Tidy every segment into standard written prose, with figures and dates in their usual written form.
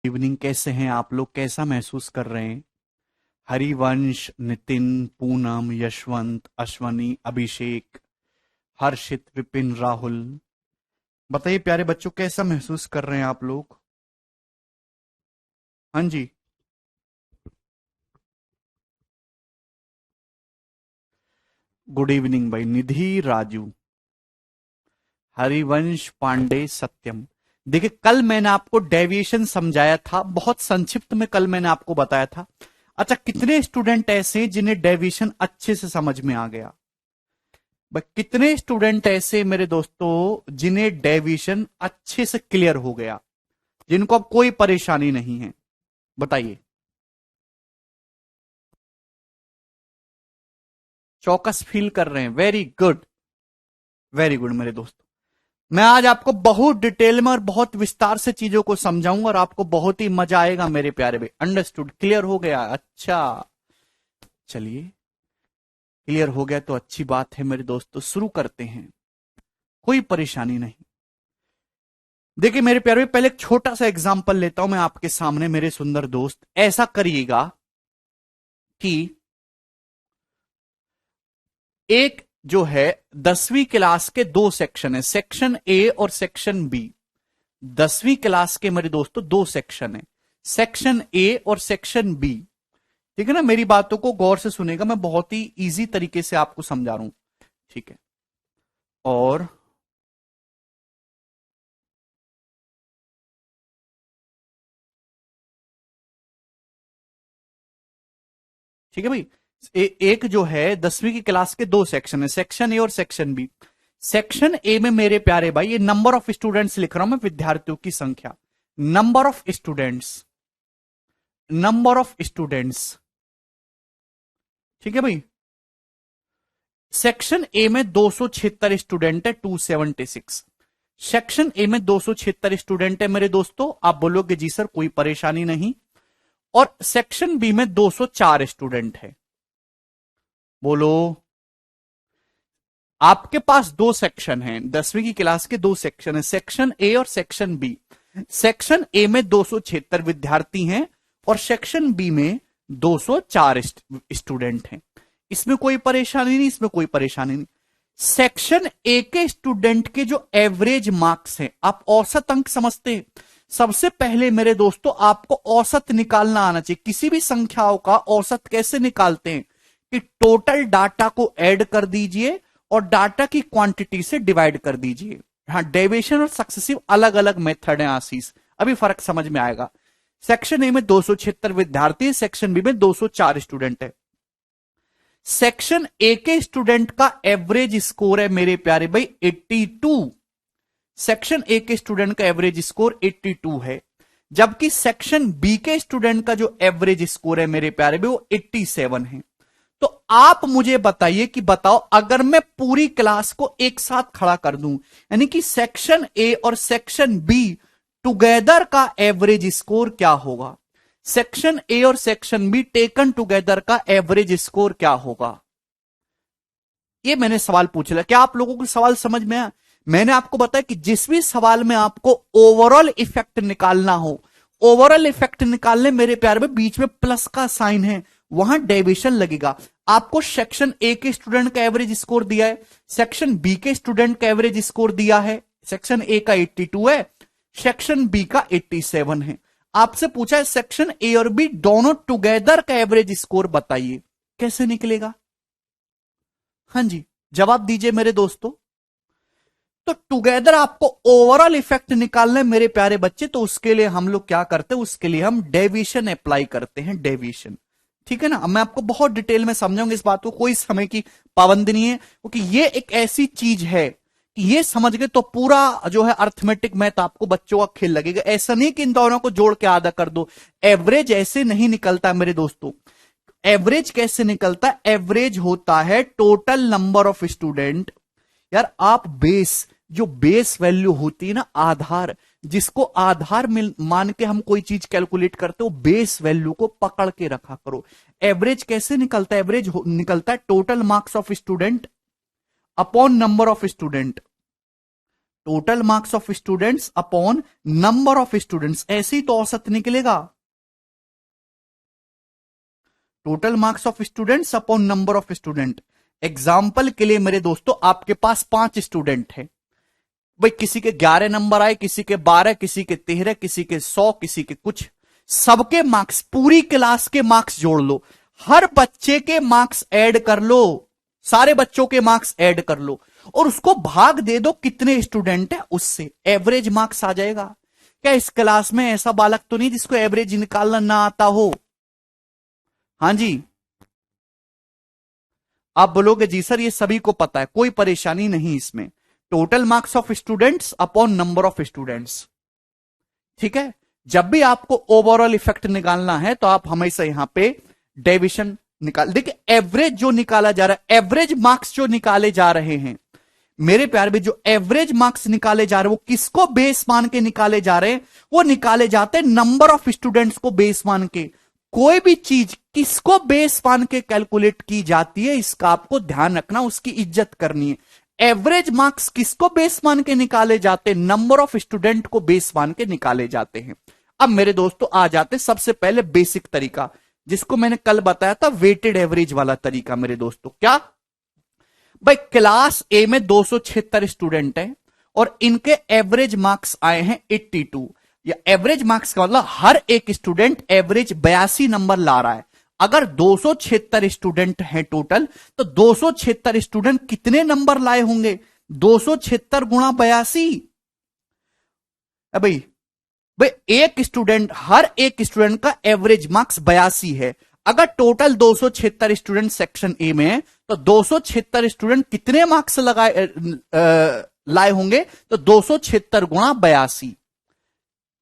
Evening, कैसे हैं आप लोग? कैसा महसूस कर रहे हैं? हरिवंश, नितिन, पूनम, यशवंत, अश्वनी, अभिषेक, हर्षित, विपिन, राहुल, बताइए प्यारे बच्चों, कैसा महसूस कर रहे हैं आप लोग? हाँ जी। गुड इवनिंग भाई। निधि, राजू, हरिवंश, पांडे, सत्यम। देखिए, कल मैंने आपको डेविएशन समझाया था, बहुत संक्षिप्त में कल मैंने आपको बताया था। अच्छा, कितने स्टूडेंट ऐसे हैं जिन्हें डेविएशन अच्छे से समझ में आ गया? भाई, कितने स्टूडेंट ऐसे मेरे दोस्तों जिन्हें डेविएशन अच्छे से क्लियर हो गया, जिनको अब कोई परेशानी नहीं है? बताइए। चौकस फील कर रहे हैं? वेरी गुड, वेरी गुड मेरे दोस्तों। मैं आज आपको बहुत डिटेल में और बहुत विस्तार से चीजों को समझाऊंगा और आपको बहुत ही मजा आएगा मेरे प्यारे भाई। अंडरस्टूड? क्लियर हो गया? अच्छा, चलिए, क्लियर हो गया तो अच्छी बात है मेरे दोस्तों। शुरू करते हैं, कोई परेशानी नहीं। देखिए मेरे प्यारे भाई, पहले एक छोटा सा एग्जांपल लेता हूं मैं आपके सामने मेरे सुंदर दोस्त। ऐसा करिएगा कि एक जो है 10वीं क्लास के दो सेक्शन है, सेक्शन ए और सेक्शन बी। 10वीं क्लास के मेरे दोस्तों दो सेक्शन है, सेक्शन ए और सेक्शन बी। ठीक है ना? मेरी बातों को गौर से सुनेगा, मैं बहुत ही इजी तरीके से आपको समझा रहा हूं। ठीक है? और ठीक है भाई, एक जो है 10वीं की क्लास के दो सेक्शन है, सेक्शन ए और सेक्शन बी। सेक्शन ए में मेरे प्यारे भाई, ये नंबर ऑफ स्टूडेंट्स लिख रहा हूं मैं, विद्यार्थियों की संख्या, number of students, number of students. ठीक है भाई? सेक्शन ए में 276 स्टूडेंट है, 276। सेक्शन ए में 276 स्टूडेंट है मेरे दोस्तों। आप बोलोगे जी सर कोई परेशानी नहीं। और सेक्शन बी में 204 स्टूडेंट है। बोलो। आपके पास दो सेक्शन हैं, 10वीं की क्लास के दो सेक्शन है, सेक्शन ए और सेक्शन बी। सेक्शन ए में 276 विद्यार्थी हैं और सेक्शन बी में 204 स्टूडेंट हैं। इसमें कोई परेशानी नहीं, इसमें कोई परेशानी नहीं। सेक्शन ए के स्टूडेंट के जो एवरेज मार्क्स हैं, आप औसत अंक समझते हैं? सबसे पहले मेरे दोस्तों आपको औसत निकालना आना चाहिए। किसी भी संख्याओं का औसत कैसे निकालते हैं? कि टोटल डाटा को ऐड कर दीजिए और डाटा की क्वांटिटी से डिवाइड कर दीजिए। हाँ, डेविएशन और सक्सेसिव अलग अलग मेथड है आशीष, अभी फर्क समझ में आएगा। सेक्शन ए में 276 विद्यार्थी, सेक्शन बी में 204 स्टूडेंट है। सेक्शन ए के स्टूडेंट का एवरेज स्कोर है मेरे प्यारे भाई 82। सेक्शन ए के स्टूडेंट का एवरेज स्कोर 82 है, जबकि सेक्शन बी के स्टूडेंट का जो एवरेज स्कोर है मेरे प्यारे भाई वो 87 है। तो आप मुझे बताइए कि बताओ, अगर मैं पूरी क्लास को एक साथ खड़ा कर दूं, यानी कि सेक्शन ए और सेक्शन बी टुगेदर का एवरेज स्कोर क्या होगा? सेक्शन ए और सेक्शन बी टेकन टुगेदर का एवरेज स्कोर क्या होगा? ये मैंने सवाल पूछ लिया। क्या आप लोगों को सवाल समझ में आया? मैंने आपको बताया कि जिस भी सवाल में आपको ओवरऑल इफेक्ट निकालना हो, ओवरऑल इफेक्ट निकालने मेरे प्यारे में बीच में प्लस का साइन है, वहां डेविएशन लगेगा। आपको सेक्शन ए के स्टूडेंट का एवरेज स्कोर दिया है, सेक्शन बी के स्टूडेंट का एवरेज स्कोर दिया है। सेक्शन ए का 82 है, सेक्शन बी का 87 है। आपसे पूछा है सेक्शन ए और बी दोनों टुगेदर का एवरेज स्कोर बताइए, कैसे निकलेगा? हाँ जी, जवाब दीजिए मेरे दोस्तों। तो टुगेदर आपको ओवरऑल इफेक्ट निकालना है मेरे प्यारे बच्चे, तो उसके लिए हम लोग क्या करते हैं? उसके लिए हम डेविएशन अप्लाई करते हैं, डेविएशन। ठीक है ना? अब मैं आपको बहुत डिटेल में समझाऊंगा इस बात को, कोई समय की पाबंदी नहीं है, क्योंकि ये एक ऐसी चीज है कि ये समझ गए तो पूरा जो है अर्थमेटिक मैथ आपको बच्चों का खेल लगेगा। ऐसा नहीं कि इन दोनों को जोड़ के आधा कर दो। एवरेज ऐसे नहीं निकलता मेरे दोस्तों। एवरेज कैसे निकलता है? एवरेज होता है टोटल नंबर ऑफ स्टूडेंट। यार आप बेस, जो बेस वैल्यू होती है ना, आधार, जिसको आधार मान के हम कोई चीज कैलकुलेट करते हो, बेस वैल्यू को पकड़ के रखा करो। एवरेज कैसे निकलता है? एवरेज निकलता है total marks of student upon number of student. Total marks of students upon number of students, ऐसे ही तो औसत निकलेगा। Total marks of students upon number of student. Example के लिए मेरे दोस्तों, आपके पास 5 स्टूडेंट हैं भाई, किसी के 11 नंबर आए, किसी के 12, किसी के 13, किसी के 100, किसी के कुछ, सबके मार्क्स, पूरी क्लास के मार्क्स जोड़ लो, हर बच्चे के मार्क्स ऐड कर लो, सारे बच्चों के मार्क्स ऐड कर लो और उसको भाग दे दो कितने स्टूडेंट है उससे, एवरेज मार्क्स आ जाएगा। क्या इस क्लास में ऐसा बालक तो नहीं जिसको एवरेज निकालना ना आता हो? हां जी, आप बोलोगे जी सर ये सभी को पता है, कोई परेशानी नहीं इसमें। Total marks of students upon number of students, ठीक है। जब भी आपको ओवरऑल इफेक्ट निकालना है तो आप हमेशा यहां पे डेविएशन निकाल, देखिए एवरेज जो निकाला जा रहा है, एवरेज मार्क्स जो निकाले जा रहे हैं मेरे प्यार में, जो एवरेज मार्क्स निकाले जा रहे हैं वो किसको बेस मान के निकाले जा रहे हैं? वो निकाले जाते हैं नंबर ऑफ स्टूडेंट्स को बेस मान के। कोई भी चीज किसको बेस मान के कैलकुलेट की जाती है, इसका आपको ध्यान रखना, उसकी इज्जत करनी है। एवरेज मार्क्स किसको बेस मान के निकाले जाते हैं? नंबर ऑफ स्टूडेंट को बेस मान के निकाले जाते हैं। अब मेरे दोस्तों आ जाते सबसे पहले बेसिक तरीका, जिसको मैंने कल बताया था, वेटेड एवरेज वाला तरीका। मेरे दोस्तों क्या भाई, क्लास ए में 276 स्टूडेंट हैं और इनके एवरेज मार्क्स आए हैं 82, या एवरेज मार्क्स का मतलब हर एक स्टूडेंट एवरेज 82 नंबर ला रहा है। अगर 276 स्टूडेंट हैं टोटल, तो 276 स्टूडेंट कितने नंबर लाए होंगे? 276 गुणा 82। भाई भाई एक स्टूडेंट, हर एक स्टूडेंट का एवरेज मार्क्स 82 है। अगर टोटल 276 स्टूडेंट सेक्शन ए में है तो 276 स्टूडेंट कितने मार्क्स लाए होंगे? तो 276 गुणा 82।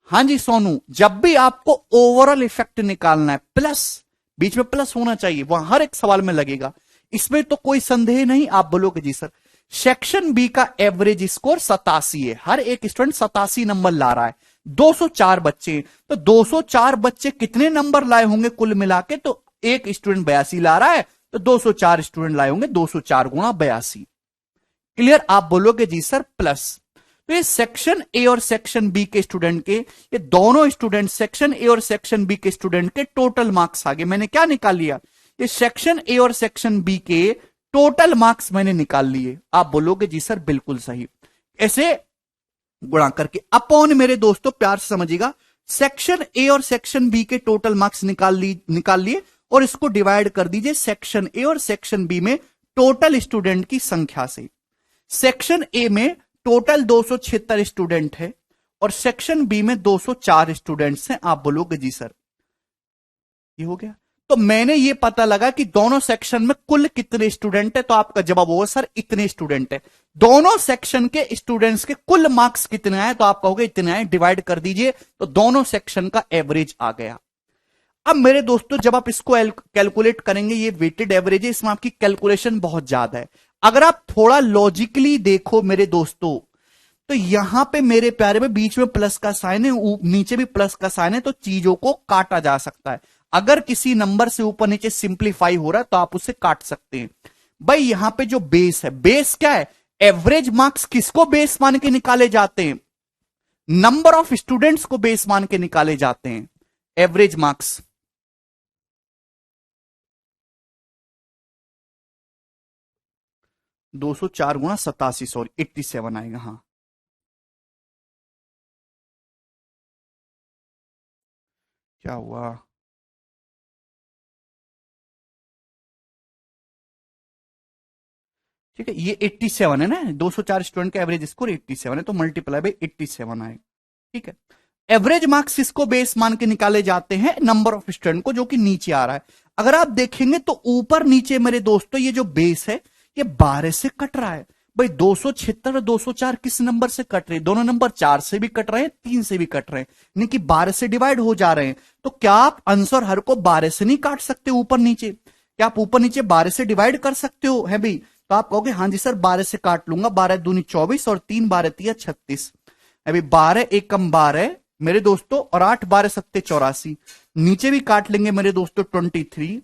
हां जी सोनू, जब भी आपको ओवरऑल इफेक्ट निकालना है, प्लस, बीच में प्लस होना चाहिए, वहां हर एक सवाल में लगेगा, इसमें तो कोई संदेह नहीं। आप बोलोगे जी सर सेक्शन बी का एवरेज स्कोर 87 है, हर एक स्टूडेंट 87 नंबर ला रहा है, 204 बच्चे, तो 204 बच्चे कितने नंबर लाए होंगे कुल मिला के? तो एक स्टूडेंट 82 ला रहा है, तो 204 स्टूडेंट लाए होंगे, 204 गुणा 82। क्लियर? आप बोलोगे जी सर प्लस। तो ये सेक्शन ए और सेक्शन बी के स्टूडेंट के, ये दोनों स्टूडेंट, सेक्शन ए और सेक्शन बी के स्टूडेंट के टोटल मार्क्स आ गए। मैंने क्या निकाल लिया? ये सेक्शन ए और सेक्शन बी के टोटल मार्क्स मैंने निकाल लिए। आप बोलोगे जी सर बिल्कुल सही। ऐसे गुणा करके अपॉन, मेरे दोस्तों प्यार से समझिएगा, सेक्शन ए और सेक्शन बी के टोटल मार्क्स निकाल लिए और इसको डिवाइड कर दीजिए सेक्शन ए और सेक्शन बी में टोटल स्टूडेंट की संख्या से। सेक्शन ए में टोटल 276 स्टूडेंट है और सेक्शन बी में 204 स्टूडेंट्स हैं। आप बोलोगे जी सर ये हो गया। तो मैंने ये पता लगा कि दोनों सेक्शन में कुल कितने स्टूडेंट है, तो आपका जवाब होगा सर इतने स्टूडेंट है। दोनों सेक्शन के स्टूडेंट्स के कुल मार्क्स कितने आए, तो आप कहोगे इतने आए, डिवाइड कर दीजिए, तो दोनों सेक्शन का एवरेज आ गया। अब मेरे दोस्तों जब आप इसको कैलकुलेट करेंगे, ये वेटेड एवरेज है, इसमें आपकी कैलकुलेशन बहुत ज्यादा है। अगर आप थोड़ा लॉजिकली देखो मेरे दोस्तों, तो यहां पे मेरे प्यारे में बीच में प्लस का साइन है, नीचे भी प्लस का साइन है, तो चीजों को काटा जा सकता है। अगर किसी नंबर से ऊपर नीचे सिंप्लीफाई हो रहा है तो आप उसे काट सकते हैं। भाई यहां पे जो बेस है, बेस क्या है? एवरेज मार्क्स किसको बेस मान के निकाले जाते हैं? नंबर ऑफ स्टूडेंट्स को बेस मान के निकाले जाते हैं एवरेज मार्क्स। दो सौ चार गुणा 87, सॉरी 87 आएगा। हाँ क्या हुआ? ठीक है, ये 87 है ना, 204 स्टूडेंट का एवरेज स्कोर 87 है, तो मल्टीप्लाई बाय 87 आएगा। ठीक है, एवरेज मार्क्स इसको बेस मान के निकाले जाते हैं नंबर ऑफ स्टूडेंट को, जो कि नीचे आ रहा है। अगर आप देखेंगे तो ऊपर नीचे मेरे दोस्तों ये जो बेस है ये 12 से कट रहा है। भाई 276 और 204 किस नंबर से कट रहे हैं? दोनों नंबर 4 से भी कट रहे हैं, 3 से भी कट रहे हैं, यानी कि 12 से डिवाइड हो जा रहे हैं। तो क्या आप आंसर हर को 12 से नहीं काट सकते ऊपर नीचे? क्या आप ऊपर नीचे 12 से डिवाइड कर सकते हो? है भाई, तो आप कहोगे हाँ जी सर 12 से काट लूंगा, 12 दूनी 24 और 3 12 तिया 36। अभी 12 एकम 12 मेरे दोस्तों, और 8 12 सत्ते 84। नीचे भी काट लेंगे मेरे दोस्तों 23,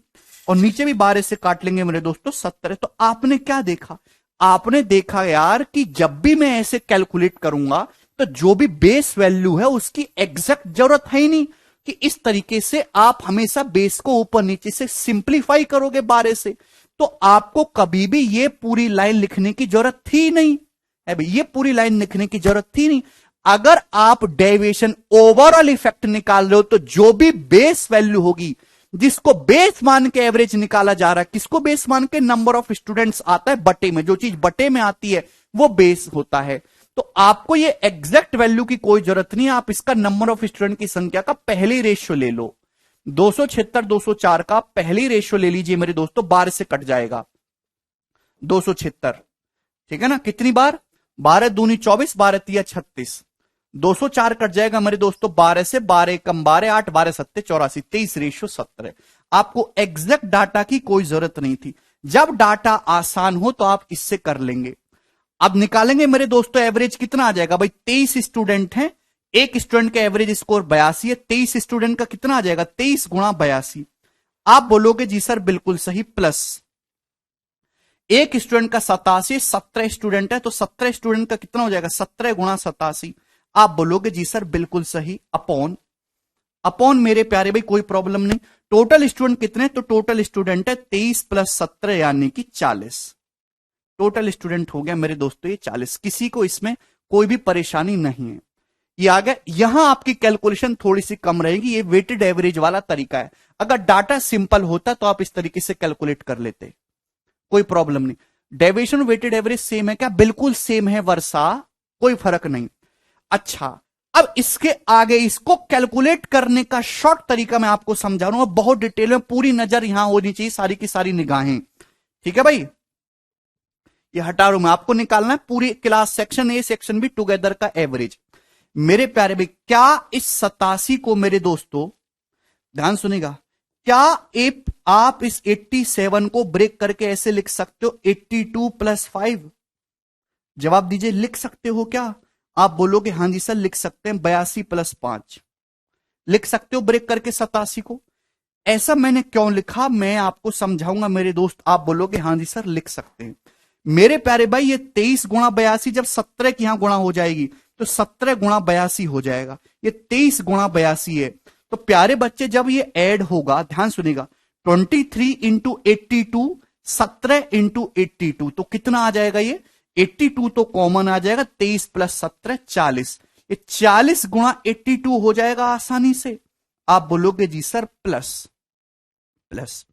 और नीचे भी 12 से काट लेंगे मेरे दोस्तों 70। तो आपने क्या देखा? आपने देखा यार कि जब भी मैं ऐसे कैलकुलेट करूंगा तो जो भी बेस वैल्यू है उसकी एग्जैक्ट जरूरत है ही नहीं, कि इस तरीके से आप हमेशा बेस को ऊपर नीचे से सिंप्लीफाई करोगे 12 से, तो आपको कभी भी ये पूरी लाइन लिखने की जरूरत थी नहीं है भाई, ये पूरी लाइन लिखने की जरूरत थी नहीं। अगर आप डेविएशन ओवरऑल इफेक्ट निकाल रहे हो तो जो भी बेस वैल्यू होगी, जिसको बेस मान के एवरेज निकाला जा रहा है, किसको बेस मान के, नंबर ऑफ स्टूडेंट्स आता है बटे में, जो चीज बटे में आती है वो बेस होता है। तो आपको ये एग्जैक्ट वैल्यू की कोई जरूरत नहीं है, आप इसका नंबर ऑफ स्टूडेंट की संख्या का पहले रेशियो ले लो। 276 204 का पहली रेशियो ले लीजिए मेरे दोस्तों, 12 से कट जाएगा 276, ठीक है ना, कितनी बार, 12 दूनी 24, 12 तिया 36, 204 कट जाएगा मेरे दोस्तों 12 से, 12 कम 12 8, 12 सत्ते 84, 23:17। आपको एग्जैक्ट डाटा की कोई जरूरत नहीं थी। जब डाटा आसान हो तो आप इससे कर लेंगे। अब निकालेंगे मेरे दोस्तों एवरेज कितना आ जाएगा भाई, 23 स्टूडेंट हैं, एक स्टूडेंट का एवरेज स्कोर 82 है, 23 स्टूडेंट का कितना आ जाएगा, 23 गुणा 82। आप बोलोगे जी सर बिल्कुल सही, प्लस एक स्टूडेंट का 87, 17 स्टूडेंट है तो 17 स्टूडेंट का कितना हो जाएगा, 17 गुणा 87। आप बोलोगे जी सर बिल्कुल सही, अपॉन अपॉन मेरे प्यारे भाई कोई प्रॉब्लम नहीं। टोटल स्टूडेंट कितने, तो टोटल स्टूडेंट है 23 प्लस 17 यानी कि 40। टोटल स्टूडेंट हो गया मेरे दोस्तों ये 40, किसी को इसमें कोई भी परेशानी नहीं है। ये आ गया, यहां आपकी कैलकुलेशन थोड़ी सी कम रहेगी, ये वेटेड एवरेज वाला तरीका है। अगर डाटा सिंपल होता तो आप इस तरीके से कैलकुलेट कर लेते, कोई प्रॉब्लम नहीं। डेविएशन वेटेड एवरेज सेम है क्या, बिल्कुल सेम है वर्षा, कोई फर्क नहीं। अच्छा, अब इसके आगे इसको कैलकुलेट करने का शॉर्ट तरीका मैं आपको समझा रहा हूं, बहुत डिटेल में, पूरी नजर यहां होनी चाहिए, सारी की सारी निगाहें, ठीक है भाई। ये हटा रू मैं, आपको निकालना है पूरी class section A section be together का एवरेज। मेरे प्यारे भाई क्या इस 87 को मेरे दोस्तों, ध्यान सुनेगा, क्या आप इस 87 को ब्रेक करके ऐसे लिख सकते हो 82 प्लस 5, जवाब दीजिए, लिख सकते हो क्या। आप बोलोगे हां जी सर लिख सकते हैं, 82 प्लस 5 लिख सकते हो ब्रेक करके 87 को। ऐसा मैंने क्यों लिखा मैं आपको समझाऊंगा मेरे दोस्त, आप बोलोगे हां जी सर लिख सकते हैं। मेरे प्यारे भाई ये 23 गुणा 82 जब 17 की यहां गुणा हो जाएगी तो 17 गुणा 82 हो जाएगा, ये 23 गुणा 82 है। तो प्यारे बच्चे जब ये ऐड होगा, ध्यान सुनेगा, 23 इंटू 82, 17 इंटू 82, तो कितना आ जाएगा ये 82 तो कॉमन आ जाएगा, 23 प्लस 17 40, ये 40 गुणा 82 हो जाएगा आसानी से। आप बोलोगे जी सर प्लस प्लस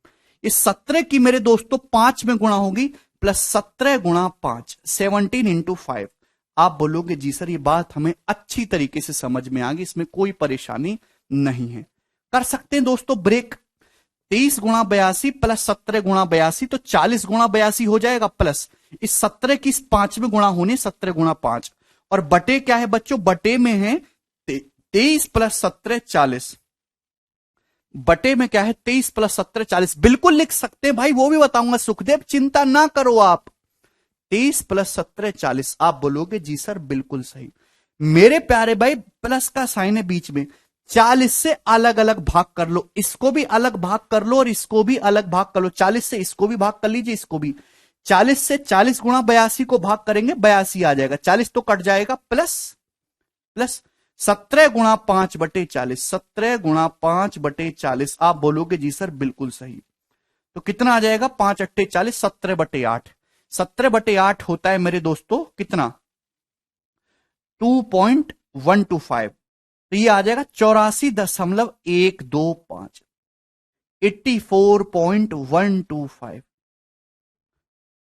इस 17 की मेरे दोस्तों 5 में गुणा होगी, प्लस 17 गुणा 5, 17 इंटू 5। आप बोलोगे जी सर ये बात हमें अच्छी तरीके से समझ में आ गई, इसमें कोई परेशानी नहीं है, कर सकते हैं दोस्तों ब्रेक। 23 गुणा 82 प्लस 17 गुणा 82 तो 40 गुणा 82 हो जाएगा, प्लस इस 17 की इस 5 में गुणा होने, 17 गुणा 5, और बटे क्या है बच्चों, बटे में है 23 प्लस 17 40, बटे में क्या है 23 प्लस 17 40, बिल्कुल लिख सकते हैं भाई, वो भी बताऊंगा सुखदेव, चिंता ना करो आप। 23 प्लस 17 40, आप बोलोगे जी सर बिल्कुल सही। मेरे प्यारे भाई प्लस का साइन है बीच में, 40 से अलग अलग भाग कर लो, इसको भी अलग भाग कर लो और इसको भी अलग भाग कर लो, 40 से इसको भी भाग कर लीजिए, इसको भी 40 से 40 गुणा 82 को भाग करेंगे 82 आ जाएगा, 40 तो कट जाएगा, प्लस प्लस 17 गुणा 5/40, 17 गुणा 5/40, आप बोलोगे जी सर बिल्कुल सही। तो कितना आ जाएगा, 5×8 = 40, 17/8, 17/8 होता है मेरे दोस्तों कितना, 2.125, तो ये आ जाएगा 84.125, 84.125,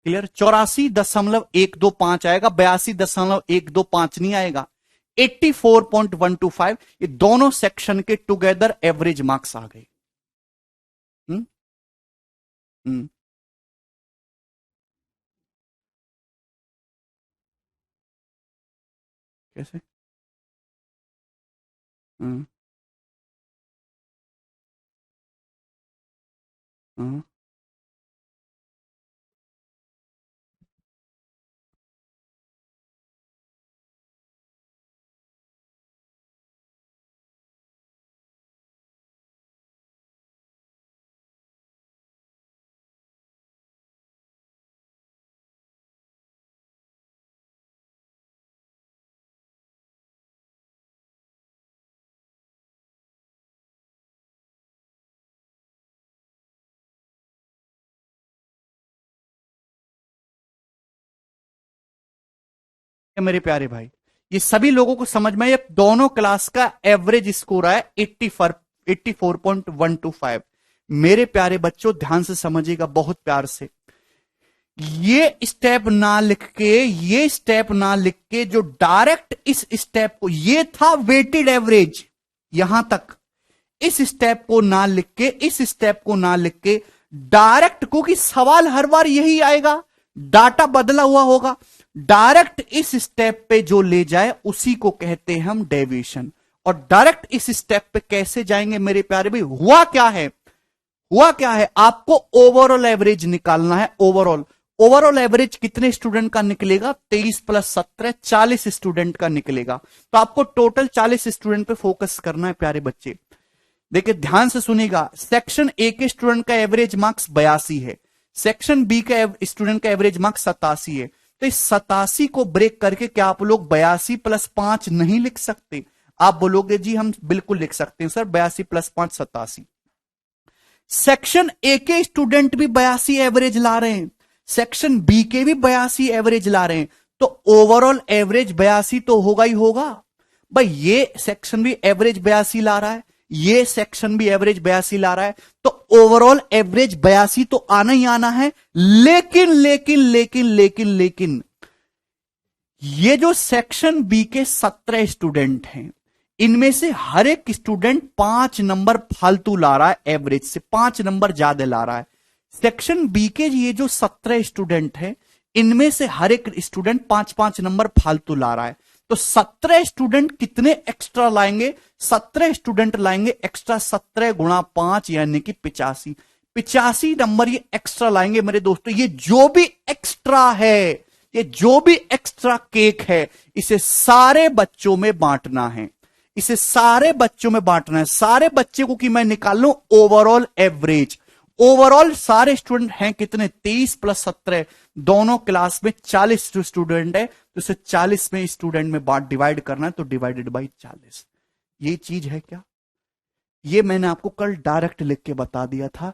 क्लियर, 84.125 आएगा, 82.125 नहीं आएगा, 84.125, ये दोनों सेक्शन के टुगेदर एवरेज मार्क्स आ गए। हम्म हम्म कैसे, हम्म हम्म मेरे प्यारे भाई, ये सभी लोगों को समझ में, ये दोनों क्लास का एवरेज स्कोर आया 84.125। मेरे प्यारे बच्चों ध्यान से समझिएगा, बहुत प्यार से। ये स्टेप ना लिख के, ये स्टेप ना लिख के, जो डायरेक्ट इस स्टेप को, ये था वेटेड एवरेज यहां तक, इस स्टेप को ना लिख के, इस स्टेप को ना लिख के डायरेक्ट, क्योंकि सवाल हर बार यही आएगा, डाटा बदला हुआ होगा, डायरेक्ट इस स्टेप पे जो ले जाए उसी को कहते हैं हम डेविएशन। और डायरेक्ट इस स्टेप पे कैसे जाएंगे मेरे प्यारे भाई? हुआ क्या है, हुआ क्या है, आपको ओवरऑल एवरेज निकालना है। ओवरऑल एवरेज कितने स्टूडेंट का निकलेगा? 23 प्लस 17 40 स्टूडेंट का निकलेगा। तो आपको टोटल 40 स्टूडेंट पे फोकस करना है प्यारे बच्चे। देखिए ध्यान से सुनिएगा, सेक्शन ए के स्टूडेंट का एवरेज मार्क्स 82 है, सेक्शन बी का स्टूडेंट का एवरेज मार्क्स 87 है। तो इस 87 को ब्रेक करके क्या आप लोग 82 प्लस 5 नहीं लिख सकते? आप बोलोगे जी हम बिल्कुल लिख सकते हैं सर, 82 प्लस 5 87। सेक्शन ए के स्टूडेंट भी 82 एवरेज ला रहे हैं, सेक्शन बी के भी 82 एवरेज ला रहे हैं, तो ओवरऑल एवरेज 82 तो होगा ही होगा भाई। ये सेक्शन भी एवरेज 82 ला रहा है, ये सेक्शन भी एवरेज 82 ला रहा है, तो ओवरऑल एवरेज 82 तो आना ही आना है। लेकिन लेकिन लेकिन लेकिन लेकिन ये जो सेक्शन बी के 17 स्टूडेंट हैं, इनमें से हर एक स्टूडेंट 5 नंबर फालतू ला रहा है, एवरेज से 5 नंबर ज्यादा ला रहा है। सेक्शन बी के ये जो 17 स्टूडेंट हैं, इनमें से हर एक स्टूडेंट 5-5 नंबर फालतू ला रहा है। तो 17 स्टूडेंट कितने एक्स्ट्रा लाएंगे? 17 स्टूडेंट लाएंगे एक्स्ट्रा, 17 गुणा 5 यानी कि 85 नंबर ये एक्स्ट्रा लाएंगे मेरे दोस्तों। ये जो भी एक्स्ट्रा है, ये जो भी एक्स्ट्रा केक है, इसे सारे बच्चों में बांटना है, इसे सारे बच्चों में बांटना है। सारे बच्चे को कि मैं निकाल लूं ओवरऑल एवरेज। ओवरऑल सारे स्टूडेंट हैं कितने? 23 प्लस 17, दोनों क्लास में 40 स्टूडेंट है, तो इसे 40 में स्टूडेंट में बांट डिवाइड करना है, तो डिवाइडेड बाई 40। ये चीज है क्या? ये मैंने आपको कल डायरेक्ट लिख के बता दिया था।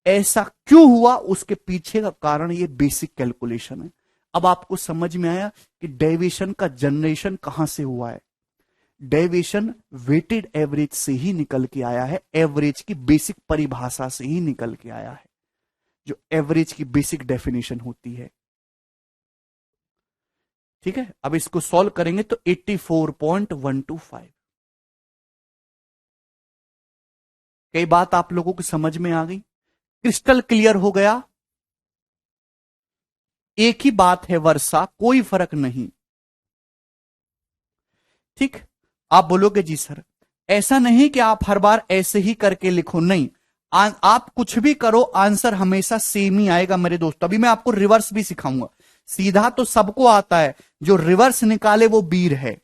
ऐसा क्यों हुआ, उसके पीछे का कारण ये बेसिक कैलकुलेशन है। अब आपको समझ में आया कि डेविएशन का जनरेशन कहां से हुआ है। डेविएशन वेटेड एवरेज से ही निकल के आया है, एवरेज की बेसिक परिभाषा से ही निकल के आया है, जो एवरेज की बेसिक डेफिनेशन होती है। ठीक है, अब इसको सॉल्व करेंगे तो 84.125। कई बात आप लोगों को समझ में आ गई, क्रिस्टल क्लियर हो गया। एक ही बात है वर्षा, कोई फर्क नहीं। ठीक, आप बोलोगे जी सर ऐसा नहीं कि आप हर बार ऐसे ही करके लिखो, नहीं, आप कुछ भी करो आंसर हमेशा सेम ही आएगा मेरे दोस्तों। अभी मैं आपको रिवर्स भी सिखाऊंगा। सीधा तो सबको आता है, जो रिवर्स निकाले वो वीर है।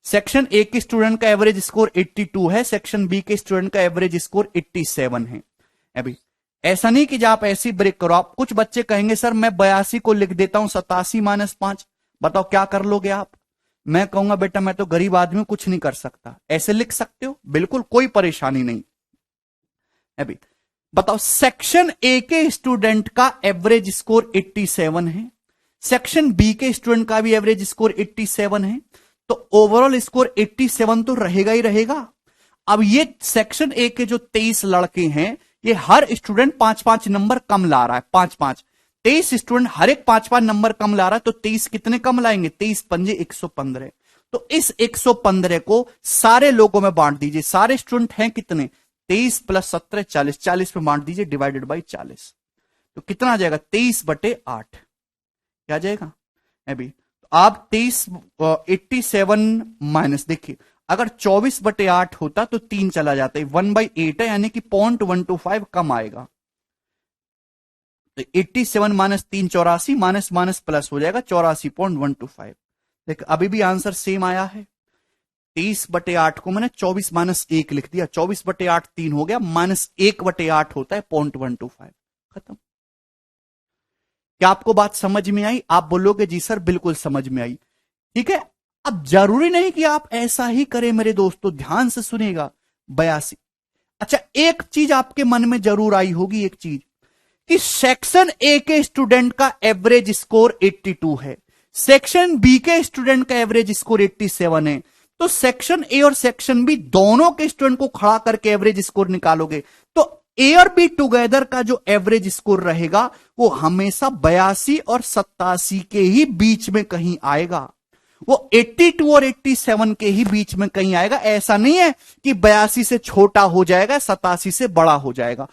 सेक्शन ए के स्टूडेंट का एवरेज स्कोर 82 है, सेक्शन बी के स्टूडेंट का एवरेज स्कोर 87 है। अभी ऐसा नहीं कि जब आप ऐसे ही ब्रेक करो। आप कुछ बच्चे कहेंगे सर मैं 82 को लिख देता हूं 87 माइनस 5, बताओ क्या कर लोगे आप? मैं कहूंगा बेटा मैं तो गरीब आदमी हूं, कुछ नहीं कर सकता। ऐसे लिख सकते हो, बिल्कुल कोई परेशानी नहीं। अभी बताओ, सेक्शन ए के स्टूडेंट का एवरेज स्कोर 87 है, सेक्शन बी के स्टूडेंट का भी एवरेज स्कोर 87 है, तो ओवरऑल स्कोर 87 तो रहेगा ही रहेगा। अब ये सेक्शन ए के जो 23 लड़के हैं, ये हर स्टूडेंट 5-5 नंबर कम ला रहा है, 5-5, 23 स्टूडेंट हर एक 5-5 नंबर कम ला रहा है, तो 23 कितने कम लाएंगे? 23 पंजे 115। तो इस 115 को सारे लोगों में बांट दीजिए। सारे स्टूडेंट हैं कितने? 23 प्लस 17 40, 40 में बांट दीजिए, डिवाइडेड बाई 40। तो कितना आ जाएगा? 23/8 क्या जाएगा? अभी तो आप 87 माइनस, देखिए अगर 24/8 होता तो 3 चला जाता है, 1/8 है, यानी कि 0.125 कम आएगा। तो 87 माइनस 3 84, माइनस माइनस प्लस हो जाएगा 84.125। देखिए अभी भी आंसर सेम आया है। 23/8 को मैंने 24 माइनस 1 लिख दिया, 24/8 3 हो गया, माइनस 1/8 होता है 0.125। खत्म। क्या आपको बात समझ में आई? आप बोलोगे जी सर बिल्कुल समझ में आई। ठीक है, अब जरूरी नहीं कि आप ऐसा ही करें मेरे दोस्तों, ध्यान से सुनिएगा। 82। अच्छा, एक चीज आपके मन में जरूर आई होगी, एक चीज कि सेक्शन ए के स्टूडेंट का एवरेज स्कोर 82 है, सेक्शन बी के स्टूडेंट का एवरेज स्कोर 87 है, तो सेक्शन ए और सेक्शन बी दोनों के स्टूडेंट को खड़ा करके एवरेज स्कोर निकालोगे तो ए और बी टुगेदर का जो एवरेज स्कोर रहेगा वो हमेशा 82 और 87 के ही बीच में कहीं आएगा। वो 82 और 87 के ही बीच में कहीं आएगा। ऐसा नहीं है कि 82 से छोटा हो जाएगा, 87 से बड़ा हो जाएगा।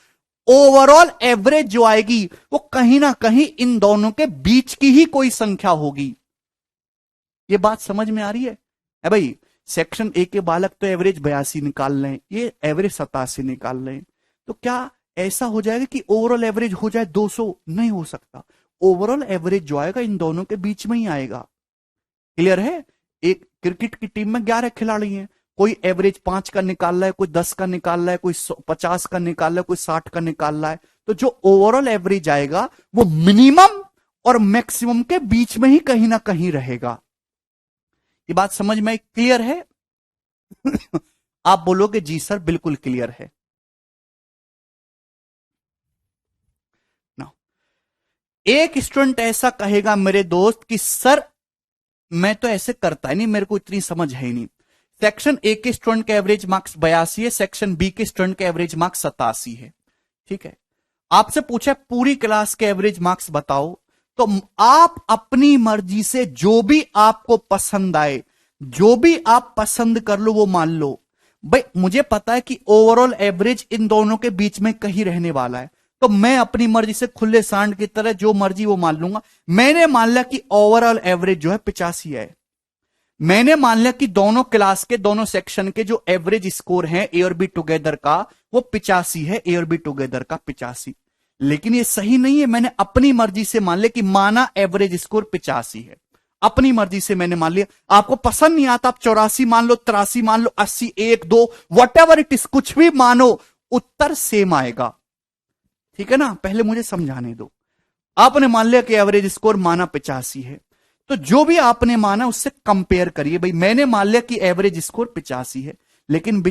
ओवरऑल एवरेज जो आएगी वो कहीं ना कहीं इन दोनों के बीच की ही कोई संख्या होगी। ये बात समझ में आ रही है? भाई सेक्शन ए के बालक तो एवरेज 82 निकाल रहे हैं, ये एवरेज 87 निकाल रहे हैं, तो क्या ऐसा हो जाएगा कि ओवरऑल एवरेज हो जाए 200? नहीं हो सकता। ओवरऑल एवरेज जो आएगा इन दोनों के बीच में ही आएगा। क्लियर है? एक क्रिकेट की टीम में 11 खिलाड़ी हैं, कोई एवरेज 5 का निकाल रहा है, कोई 10 का निकाल रहा है, कोई 50 का निकाल रहा है, कोई 60 का निकाल रहा है, तो जो ओवरऑल एवरेज आएगा वो मिनिमम और मैक्सिमम के बीच में ही कहीं ना कहीं रहेगा। ये बात समझ में क्लियर है? आप बोलोगे जी सर बिल्कुल क्लियर है। ना एक स्टूडेंट ऐसा कहेगा मेरे दोस्त कि सर मैं तो ऐसे करता ही नहीं, मेरे को इतनी समझ है ही नहीं। सेक्शन ए के स्टूडेंट के एवरेज मार्क्स 82 है, सेक्शन बी के स्टूडेंट के एवरेज मार्क्स 87 है। ठीक है, आपसे पूछा पूरी क्लास के एवरेज मार्क्स बताओ, तो आप अपनी मर्जी से जो भी आपको पसंद आए, जो भी आप पसंद कर लो वो मान लो। भाई मुझे पता है कि ओवरऑल एवरेज इन दोनों के बीच में कहीं रहने वाला है, तो मैं अपनी मर्जी से खुले सांड की तरह जो मर्जी वो मान लूंगा। मैंने मान लिया कि ओवरऑल एवरेज जो है 85 है। मैंने मान लिया कि दोनों क्लास के दोनों सेक्शन के जो एवरेज स्कोर हैं ए और बी टुगेदर का वो 85 है, ए और बी टुगेदर का 85। लेकिन ये सही नहीं है। मैंने अपनी मर्जी से मान लिया कि माना एवरेज स्कोर 85 है, अपनी मर्जी से मैंने मान लिया। आपको पसंद नहीं आता, आप 84 मान लो, 83 मान लो, 80, 1, 2 वट एवर इट इज, कुछ भी मानो, उत्तर सेम आएगा। ठीक है ना? पहले मुझे समझाने दो। आपने मान लिया कि एवरेज स्कोर माना 85 है, तो जो भी आपने माना उससे कंपेयर करिए। भाई मैंने मान लिया कि एवरेज स्कोर 85 है, लेकिन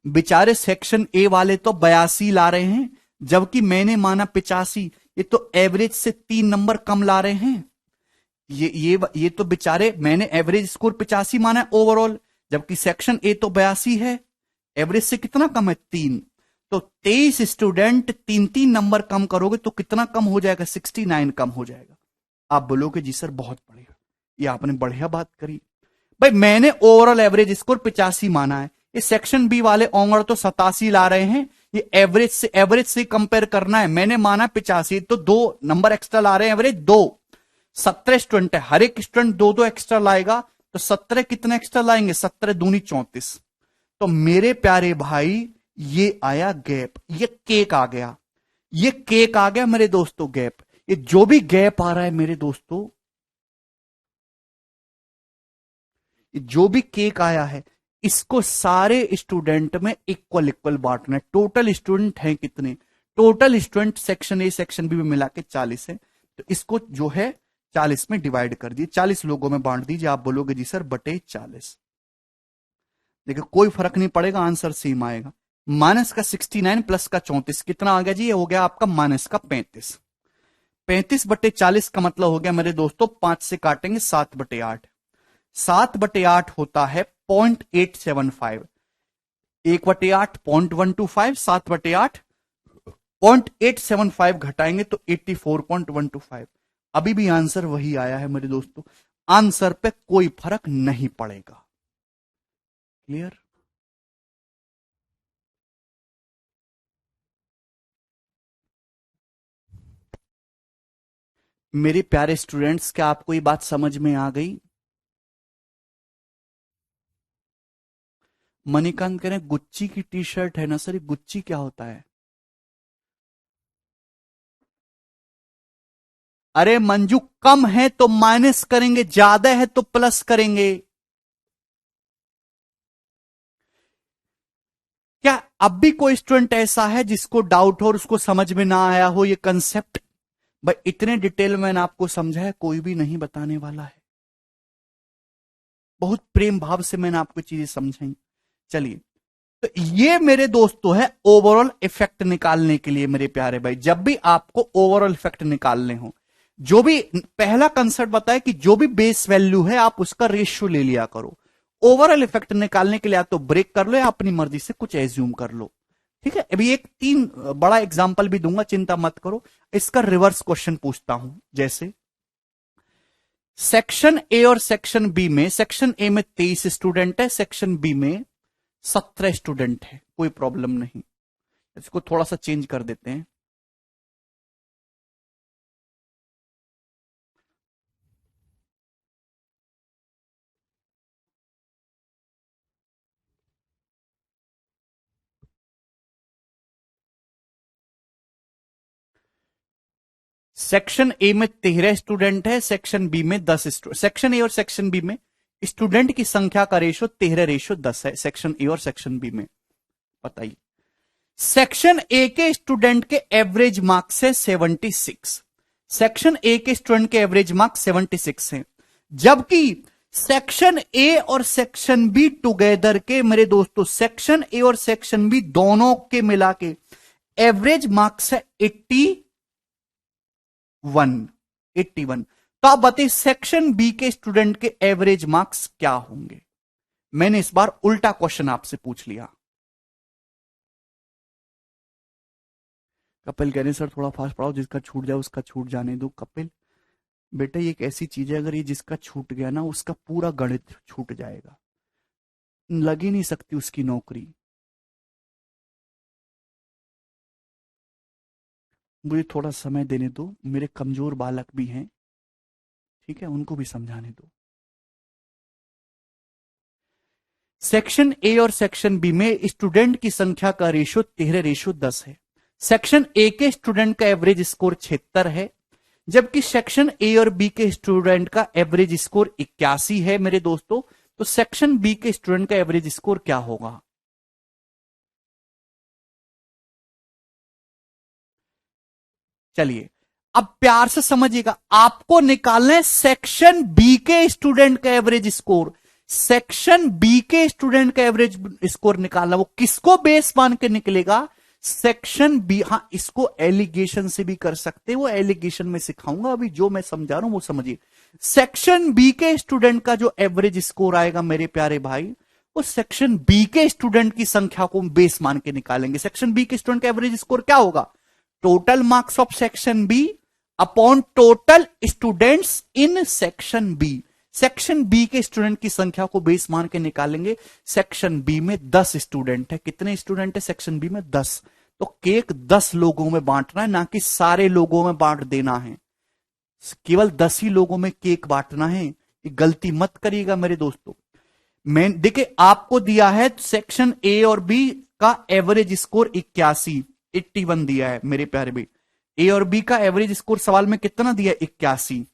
बेचारे सेक्शन ए वाले तो 82 ला रहे हैं, जबकि मैंने माना 85। ये तो एवरेज से 3 नंबर कम ला रहे हैं। ये तो बेचारे, मैंने एवरेज स्कोर 85 माना है ओवरऑल, जबकि सेक्शन ए तो 82 है, एवरेज से कितना कम है? 3। तो 23 स्टूडेंट 3-3 नंबर कम करोगे तो कितना कम हो जाएगा? 69 कम हो जाएगा। आप बोलोगे जी सर बहुत बढ़िया, ये आपने बढ़िया बात करी। भाई मैंने ओवरऑल एवरेज स्कोर 85 माना है, ये सेक्शन बी वाले ओंगड़ तो 87 ला रहे हैं, ये एवरेज से कंपेयर करना है। मैंने माना 85, तो 2 नंबर एक्स्ट्रा ला रहे हैं एवरेज 2। 17 स्टूडेंट है, हर एक स्टूडेंट 2-2 एक्स्ट्रा लाएगा, तो 17 कितने एक्स्ट्रा लाएंगे? 17 दूनी 34। तो मेरे प्यारे भाई ये आया गैप, ये केक आ गया, ये केक आ गया मेरे दोस्तों, गैप। ये जो भी गैप आ रहा है मेरे दोस्तों, जो भी केक आया है, इसको सारे स्टूडेंट में इक्वल इक्वल बांटना है। टोटल स्टूडेंट हैं कितने? Total student section A section B में मिला के 40 है, तो इसको जो है 40 में डिवाइड कर दिए, 40 लोगों में बांट दीजिए। आप बोलोगे जी सर बटे 40। देखिए कोई फर्क नहीं पड़ेगा, आंसर सेम आएगा। माइनस का 69 प्लस का 34 कितना आ गया जी? ये हो गया आपका माइनस का 35। 35 बटे 40 का मतलब हो गया मेरे दोस्तों, 5 से काटेंगे 7 बटे 8। 7 बटे 8 होता है 0.875। 1 बटे 8 0.125, 7 बटे 8 0.875 घटाएंगे तो 84.125। अभी भी आंसर वही आया है मेरे दोस्तों, आंसर पे कोई फर्क नहीं पड़ेगा। क्लियर? मेरे प्यारे स्टूडेंट्स, क्या आपको ये बात समझ में आ गई? मणिकांत कह रहे हैं गुच्ची की टी शर्ट है ना सर, गुच्ची क्या होता है? अरे मंजू, कम है तो माइनस करेंगे, ज्यादा है तो प्लस करेंगे। क्या अब भी कोई स्टूडेंट ऐसा है जिसको डाउट हो और उसको समझ में ना आया हो ये कंसेप्ट? भाई इतने डिटेल में मैंने आपको समझाया, कोई भी नहीं बताने वाला है। बहुत प्रेम भाव से मैंने आपको चीजें समझाई। चलिए, तो ये मेरे दोस्तों है ओवरऑल इफेक्ट निकालने के लिए। मेरे प्यारे भाई, जब भी आपको ओवरऑल इफेक्ट निकालने हो, जो भी पहला कंसेप्ट बताया कि जो भी बेस वैल्यू है आप उसका रेशियो ले लिया करो। ओवरऑल इफेक्ट निकालने के लिए या तो ब्रेक कर लो या अपनी मर्जी से कुछ एज्यूम कर लो। ठीक है, अभी एक तीन बड़ा एग्जांपल भी दूंगा, चिंता मत करो। इसका रिवर्स क्वेश्चन पूछता हूं, जैसे सेक्शन ए और सेक्शन बी में, सेक्शन ए में 23 स्टूडेंट है, सेक्शन बी में 17 स्टूडेंट है, कोई प्रॉब्लम नहीं। इसको थोड़ा सा चेंज कर देते हैं। सेक्शन ए में 13 स्टूडेंट है, सेक्शन बी में 10 स्टूडेंट। सेक्शन ए और सेक्शन बी में स्टूडेंट की संख्या का रेशो 13:10 है, सेक्शन ए और सेक्शन बी में। बताइए, सेक्शन ए के स्टूडेंट के एवरेज मार्क्स है 76। सेक्शन ए के स्टूडेंट के एवरेज मार्क्स 76 हैं, जबकि सेक्शन ए और सेक्शन बी टुगेदर के, मेरे दोस्तों, सेक्शन ए और सेक्शन बी दोनों के मिला के एवरेज मार्क्स है 81। तो आप बताइए सेक्शन बी के स्टूडेंट के एवरेज मार्क्स क्या होंगे? मैंने इस बार उल्टा क्वेश्चन आपसे पूछ लिया। कपिल कह रहे सर थोड़ा फास्ट पढ़ाओ, जिसका छूट जाए उसका छूट जाने दो। कपिल बेटा, ये एक ऐसी चीज है, अगर ये जिसका छूट गया ना, उसका पूरा गणित छूट जाएगा, लग ही नहीं सकती उसकी नौकरी। मुझे थोड़ा समय देने दो, मेरे कमजोर बालक भी हैं, ठीक है, उनको भी समझाने दो। सेक्शन ए और सेक्शन बी में स्टूडेंट की संख्या का रेशो 13:10 है। सेक्शन ए के स्टूडेंट का एवरेज स्कोर 76 है, जबकि सेक्शन ए और बी के स्टूडेंट का एवरेज स्कोर 81 है। मेरे दोस्तों, तो सेक्शन बी के स्टूडेंट का एवरेज स्कोर क्या होगा? चलिए अब प्यार से समझिएगा, आपको निकालना है सेक्शन बी के स्टूडेंट का एवरेज स्कोर। सेक्शन बी के स्टूडेंट का एवरेज स्कोर निकालना, वो किसको बेस मान के निकलेगा? Section B. हाँ, इसको एलिगेशन से भी कर सकते हैं, वो एलिगेशन में सिखाऊंगा, अभी जो मैं समझा रहा हूं वो समझिए। सेक्शन बी के स्टूडेंट का जो एवरेज स्कोर आएगा मेरे प्यारे भाई, वो सेक्शन बी के स्टूडेंट की संख्या को बेस मान के निकालेंगे। सेक्शन बी के स्टूडेंट का एवरेज स्कोर क्या होगा? Total marks of section B upon total students in section B. Section B के स्टूडेंट की संख्या को बेस मान के निकालेंगे। सेक्शन बी में 10 स्टूडेंट है। कितने स्टूडेंट है सेक्शन बी में? 10। तो केक 10 लोगों में बांटना है, ना कि सारे लोगों में बांट देना है। केवल 10 ही लोगों में केक बांटना है, ये गलती मत करिएगा मेरे दोस्तों। मैं देखिए, आपको दिया है सेक्शन ए और बी का एवरेज स्कोर 81 दिया है मेरे प्यारे भाई। ए और बी का एवरेज स्कोर सवाल में कितना दिया? 81।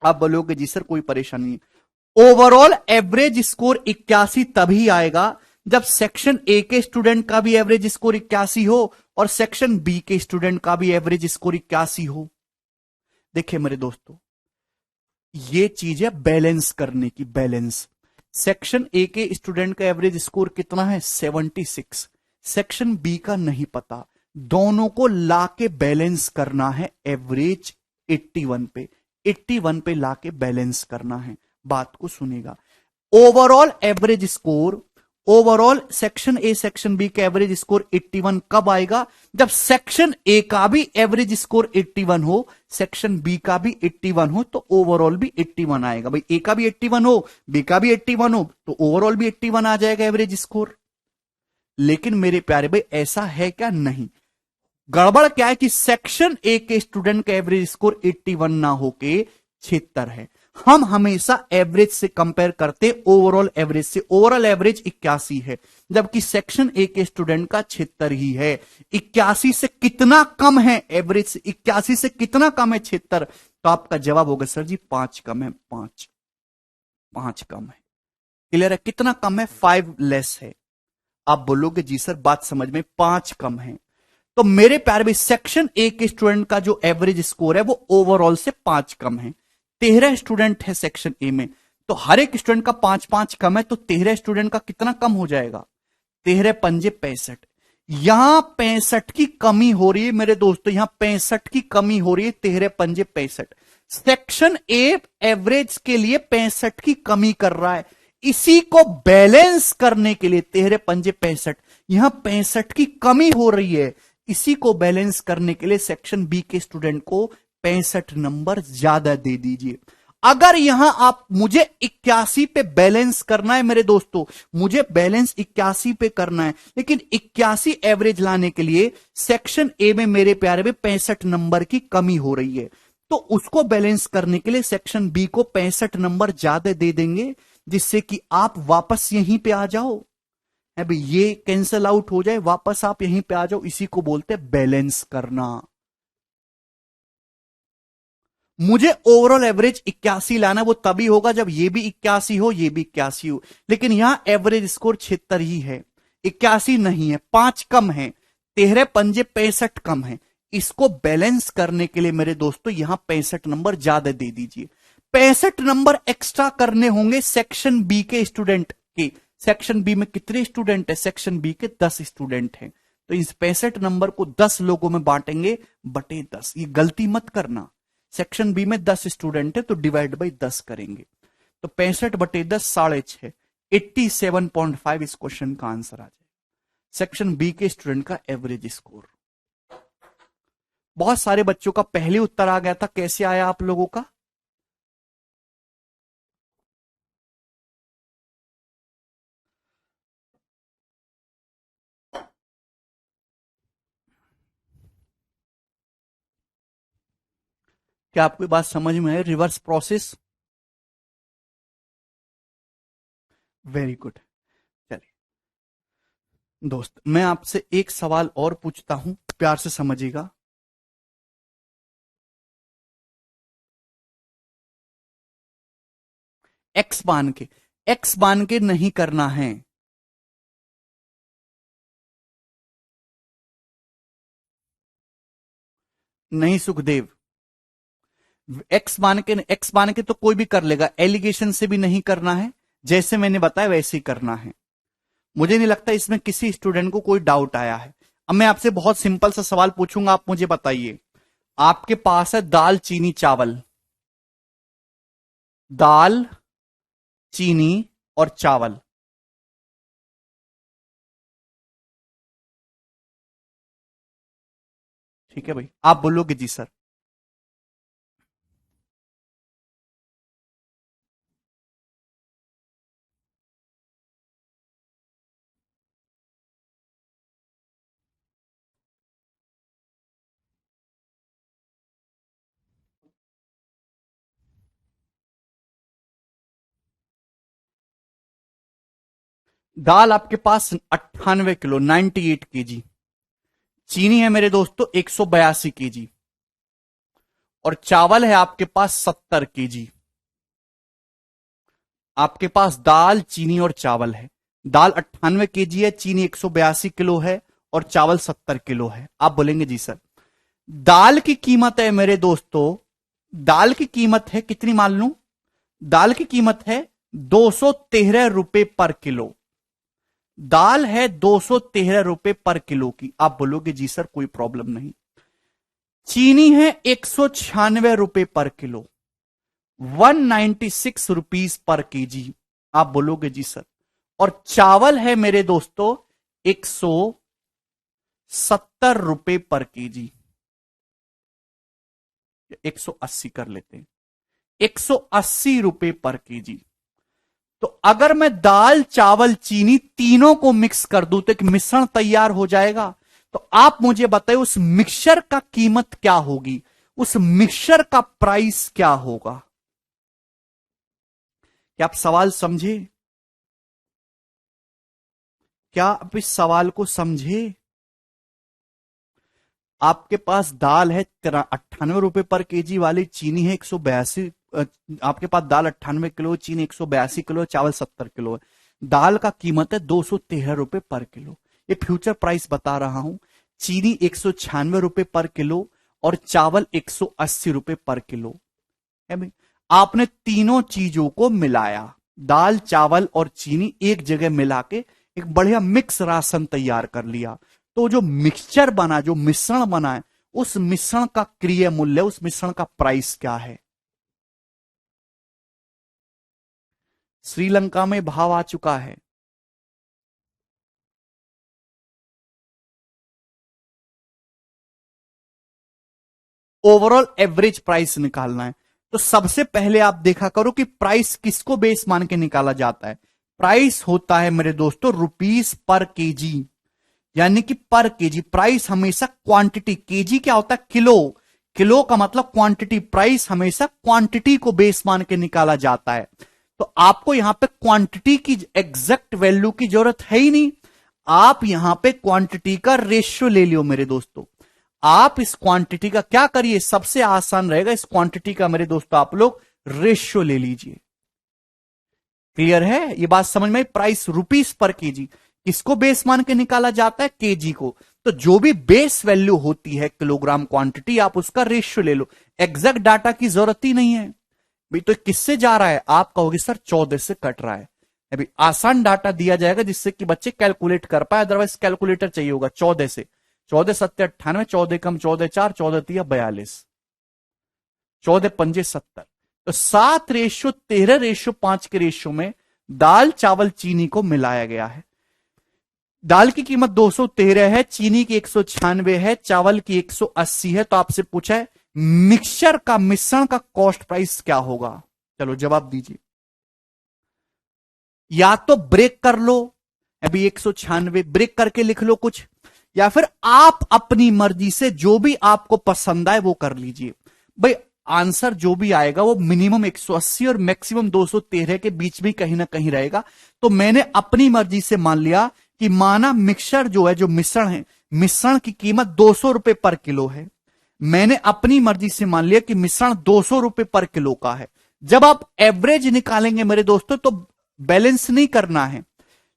आप बोलोगे जी सर कोई परेशानी नहीं। ओवरऑल एवरेज स्कोर 81 तभी आएगा जब सेक्शन ए के स्टूडेंट का भी एवरेज स्कोर 81 हो और सेक्शन बी के स्टूडेंट का भी एवरेज स्कोर 81 हो। देखिए मेरे दोस्तों, ये चीज है बैलेंस करने की, बैलेंस। सेक्शन ए के स्टूडेंट का एवरेज स्कोर कितना है? 76। सेक्शन बी का नहीं पता, दोनों को लाके बैलेंस करना है एवरेज 81 पे। 81 पे लाके बैलेंस करना है। बात को सुनेगा। Overall average score, overall section A section B का एवरेज स्कोर 81 कब आएगा? जब सेक्शन ए का भी एवरेज स्कोर 81 हो, सेक्शन बी का भी 81 हो, तो ओवरऑल भी 81 आएगा। भाई ए का भी 81 हो, बी का भी 81 हो, तो ओवरऑल भी 81 आ जाएगा एवरेज स्कोर। लेकिन मेरे प्यारे भाई ऐसा है क्या? नहीं। गड़बड़ क्या है कि सेक्शन ए के स्टूडेंट का एवरेज स्कोर 81 ना होके 76 है। हम हमेशा एवरेज से कंपेयर करते ओवरऑल एवरेज से। ओवरऑल एवरेज 81 है, जबकि सेक्शन ए के स्टूडेंट का 76 ही है। 81 से कितना कम है एवरेज से? 81 से कितना कम है 76? तो आपका जवाब होगा सर जी 5 कम है। 5 कम है। क्लियर है? कितना कम है? 5 लेस है। आप बोलोगे जी सर बात समझ में, 5 कम है। तो मेरे प्यारे भाई, सेक्शन ए के स्टूडेंट का जो एवरेज स्कोर है वो ओवरऑल से 5 कम है। 13 स्टूडेंट है सेक्शन ए में, तो हर एक स्टूडेंट का 5-5 कम है, तो 13 स्टूडेंट का कितना कम हो जाएगा? 13 पंजे 65। यहां 65 की कमी हो रही है मेरे दोस्तों, यहां 65 की कमी हो रही है, 13×5 = 65। सेक्शन ए एवरेज के लिए 65 की कमी कर रहा है, इसी को बैलेंस करने के लिए 13×5 = 65, यहां 65 की कमी हो रही है, इसी को बैलेंस करने के लिए सेक्शन बी के स्टूडेंट को 65 नंबर ज्यादा दे दीजिए। अगर यहां आप मुझे 81 पे बैलेंस करना है मेरे दोस्तों, मुझे बैलेंस 81 पे करना है, लेकिन 81 एवरेज लाने के लिए सेक्शन ए में मेरे प्यारे में 65 नंबर की कमी हो रही है, तो उसको बैलेंस करने के लिए सेक्शन बी को 65 नंबर ज्यादा दे देंगे, जिससे कि आप वापस यहीं पे आ जाओ। अभी ये कैंसल आउट हो जाए, वापस आप यहीं पे आ जाओ, इसी को बोलते हैं बैलेंस करना। मुझे ओवरऑल एवरेज 81 लाना, वो तभी होगा जब ये भी 81 हो, ये भी 81 हो, लेकिन यहां एवरेज स्कोर 76 ही है, 81 नहीं है, 5 कम है, 13×5 = 65 कम है। इसको बैलेंस करने के लिए मेरे दोस्तों यहां 65 नंबर ज्यादा दे दीजिए। 65 नंबर एक्स्ट्रा करने होंगे सेक्शन बी के स्टूडेंट के। सेक्शन बी में कितने स्टूडेंट है? सेक्शन बी के 10 स्टूडेंट हैं, तो इस 65 नंबर को 10 लोगों में बांटेंगे बटे 10। ये गलती मत करना, सेक्शन बी में 10 स्टूडेंट है तो डिवाइड बाई 10 करेंगे, तो 65/10 6.5, 87.5 इस क्वेश्चन का आंसर आ जाए। सेक्शन बी के स्टूडेंट का एवरेज स्कोर। बहुत सारे बच्चों का पहले उत्तर आ गया था, कैसे आया आप लोगों का? क्या आपको बात समझ में है? Reverse process, very good. चलिए दोस्त, मैं आपसे एक सवाल और पूछता हूं, प्यार से समझिएगा। एक्स बान के नहीं करना है। नहीं सुखदेव, एक्स मान के तो कोई भी कर लेगा, एलिगेशन से भी नहीं करना है, जैसे मैंने बताया वैसे ही करना है। मुझे नहीं लगता इसमें किसी स्टूडेंट को कोई डाउट आया है। अब मैं आपसे बहुत सिंपल सा सवाल पूछूंगा, आप मुझे बताइए। आपके पास है दाल, चीनी, चावल, दाल, चीनी और चावल। ठीक है भाई, आप बोलोगे जी सर। दाल आपके पास 98 किलो, 98 kg। चीनी है मेरे दोस्तों 182 kg, और चावल है आपके पास 70 kg। आपके पास दाल, चीनी और चावल है। दाल 98 kg है, चीनी 182 किलो है, और चावल 70 किलो है। आप बोलेंगे जी सर। दाल की कीमत है मेरे दोस्तों, दाल की कीमत है कितनी मान लूं? दाल की कीमत है 213 रुपए पर किलो। दाल है 213 रुपए पर किलो की। आप बोलोगे जी सर कोई प्रॉब्लम नहीं। चीनी है 196 रुपए पर किलो, 196 रुपीज पर केजी। आप बोलोगे जी सर। और चावल है मेरे दोस्तों 170 रुपए पर केजी, 180 कर लेते हैं, 180 रुपए पर केजी। तो अगर मैं दाल, चावल, चीनी तीनों को मिक्स कर दूं तो एक मिश्रण तैयार हो जाएगा। तो आप मुझे बताइए उस मिक्सचर का कीमत क्या होगी, उस मिक्सचर का प्राइस क्या होगा? क्या आप सवाल समझे? क्या आप इस सवाल को समझे? आपके पास दाल है 98 रुपए पर केजी वाली, चीनी है 182, आपके पास दाल 98 किलो, चीनी 182 किलो, चावल 70 किलो है। दाल का कीमत है 213 रुपए पर किलो। ये फ्यूचर प्राइस बता रहा हूं। चीनी 196 रुपए पर किलो और चावल 180 रुपए पर किलो है भाई। आपने तीनों चीजों को मिलाया, दाल, चावल और चीनी एक जगह मिला के एक बढ़िया मिक्स राशन तैयार कर लिया। तो जो मिक्सचर बना, जो मिश्रण बना है, उस मिश्रण का क्रिय मूल्य, उस मिश्रण का प्राइस क्या है। श्रीलंका में भाव आ चुका है। ओवरऑल एवरेज प्राइस निकालना है। तो सबसे पहले आप देखा करो कि प्राइस किसको बेस मान के निकाला जाता है। प्राइस होता है मेरे दोस्तों रुपीस पर केजी, यानी कि पर केजी। प्राइस हमेशा क्वांटिटी, केजी क्या होता है, किलो, किलो का मतलब क्वांटिटी। प्राइस हमेशा क्वांटिटी को बेस मान के निकाला जाता है। तो आपको यहां पे क्वांटिटी की एग्जैक्ट वैल्यू की जरूरत है ही नहीं, आप यहां पे क्वांटिटी का रेशियो ले लियो मेरे दोस्तों। आप इस क्वांटिटी का क्या करिए, सबसे आसान रहेगा, इस क्वांटिटी का मेरे दोस्तों आप लोग रेशियो ले लीजिए। क्लियर है ये बात समझ में? प्राइस रुपीस पर केजी किसको बेस मान के निकाला जाता है, केजी को। तो जो भी बेस वैल्यू होती है किलोग्राम क्वांटिटी, आप उसका रेशियो ले लो। एग्जैक्ट डाटा की जरूरत ही नहीं है भाई। तो किससे जा रहा है, आप कहोगे सर 14 से कट रहा है। अभी आसान डाटा दिया जाएगा जिससे कि बच्चे कैलकुलेट कर पाए, अदरवाइज कैलकुलेटर चाहिए होगा। 14 से, 14 सत्ते 98, 14 कम 14 4, 14 तिया 42, 14 पंजे 70। तो 7:13:5 के रेशियो में दाल चावल चीनी को मिलाया गया है। दाल की कीमत 213 है, चीनी की 196 है, चावल की 180 है। तो आपसे पूछा है मिक्सचर का, मिश्रण का कॉस्ट प्राइस क्या होगा। चलो जवाब दीजिए। या तो ब्रेक कर लो, अभी 196 ब्रेक करके लिख लो कुछ, या फिर आप अपनी मर्जी से जो भी आपको पसंद आए वो कर लीजिए। भाई आंसर जो भी आएगा वो मिनिमम 180 और मैक्सिमम 213 के बीच में कहीं ना कहीं रहेगा। तो मैंने अपनी मर्जी से मान लिया कि माना मिक्सचर जो है, जो मिश्रण है, मिश्रण की कीमत 200 रुपए पर किलो है। मैंने अपनी मर्जी से मान लिया कि मिश्रण 200 रुपए पर किलो का है। जब आप एवरेज निकालेंगे मेरे दोस्तों तो बैलेंस नहीं करना है,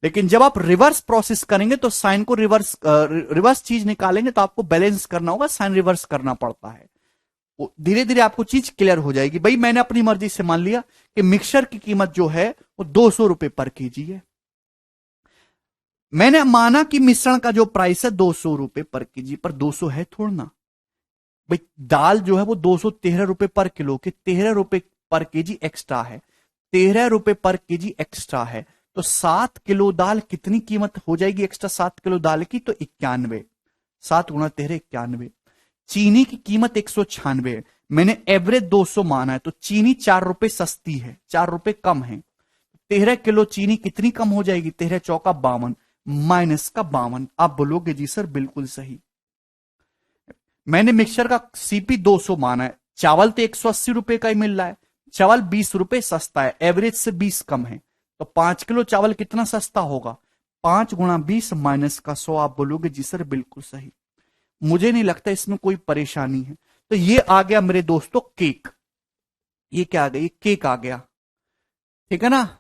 लेकिन जब आप रिवर्स प्रोसेस करेंगे तो साइन को रिवर्स रिवर्स चीज निकालेंगे तो आपको बैलेंस करना होगा, साइन रिवर्स करना पड़ता है। धीरे धीरे आपको चीज क्लियर हो जाएगी। भाई मैंने अपनी मर्जी से मान लिया कि मिक्सचर की कीमत जो है वो 200 रुपए पर केजी है। मैंने माना कि मिश्रण का जो प्राइस है 200 रुपए पर केजी, पर 200 है थोड़ा ना भाई। दाल जो है वो 213 रुपए पर किलो के, 13 रुपए पर केजी एक्स्ट्रा है, 13 रुपए पर केजी एक्स्ट्रा है। तो 7 किलो दाल कितनी कीमत हो जाएगी एक्स्ट्रा 7 किलो दाल की, तो 91। 7 गुणा 13 91। चीनी की कीमत 196 है, मैंने एवरेज 200 माना है, तो चीनी 4 रुपए सस्ती है, 4 रुपए कम है। 13 किलो चीनी कितनी कम हो जाएगी, 13 चौका 52 माइनस का 52। आप बोलोगे जी सर बिल्कुल सही। मैंने मिक्सचर का सीपी 200 माना है, चावल तो 180 रुपए का ही मिल रहा है, चावल 20 रुपए सस्ता है, एवरेज से 20 कम है। तो 5 किलो चावल कितना सस्ता होगा, 5 गुणा 20 माइनस का 100। आप बोलोगे जी सर बिल्कुल सही। मुझे नहीं लगता इसमें कोई परेशानी है। तो ये आ गया मेरे दोस्तों केक। ये क्या आ गया, ये केक आ गया, ठीक है ना।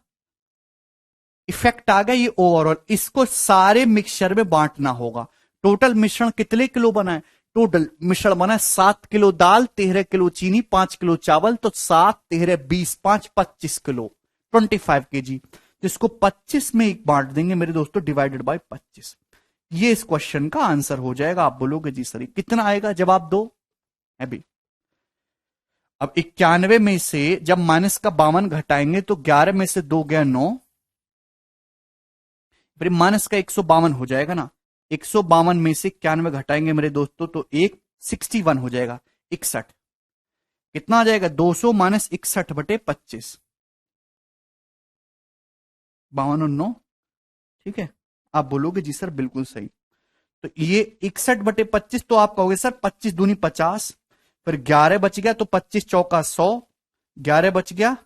इफेक्ट आ गया ये ओवरऑल। इसको सारे मिक्सचर में बांटना होगा। टोटल मिश्रण कितने किलो बना है, टोटल मिश्रण बना है 7 किलो दाल, 13 किलो चीनी, 5 किलो चावल। तो 7 13 20 5 25 किलो, 25 केजी। जिसको 25 में एक बांट देंगे मेरे दोस्तों, डिवाइडेड बाय 25। ये इस क्वेश्चन का आंसर हो जाएगा। आप बोलोगे जी सर कितना आएगा, जवाब दो अभी। अब 91 में से जब माइनस का 52 घटाएंगे तो 11 में से 2 गया 9, फिर माइनस का 152 हो जाएगा ना। 152 में से 91 घटाएंगे मेरे दोस्तों तो 61 हो जाएगा, 61। कितना आ जाएगा, 200 माइनस 61 बटे 25, 52 और 9, ठीक है। आप बोलोगे जी सर बिल्कुल सही। तो ये 61 बटे 25, तो आप कहोगे सर 25 दूनी 50, फिर 11 बच गया तो 25 चौका 100, 11 बच गया,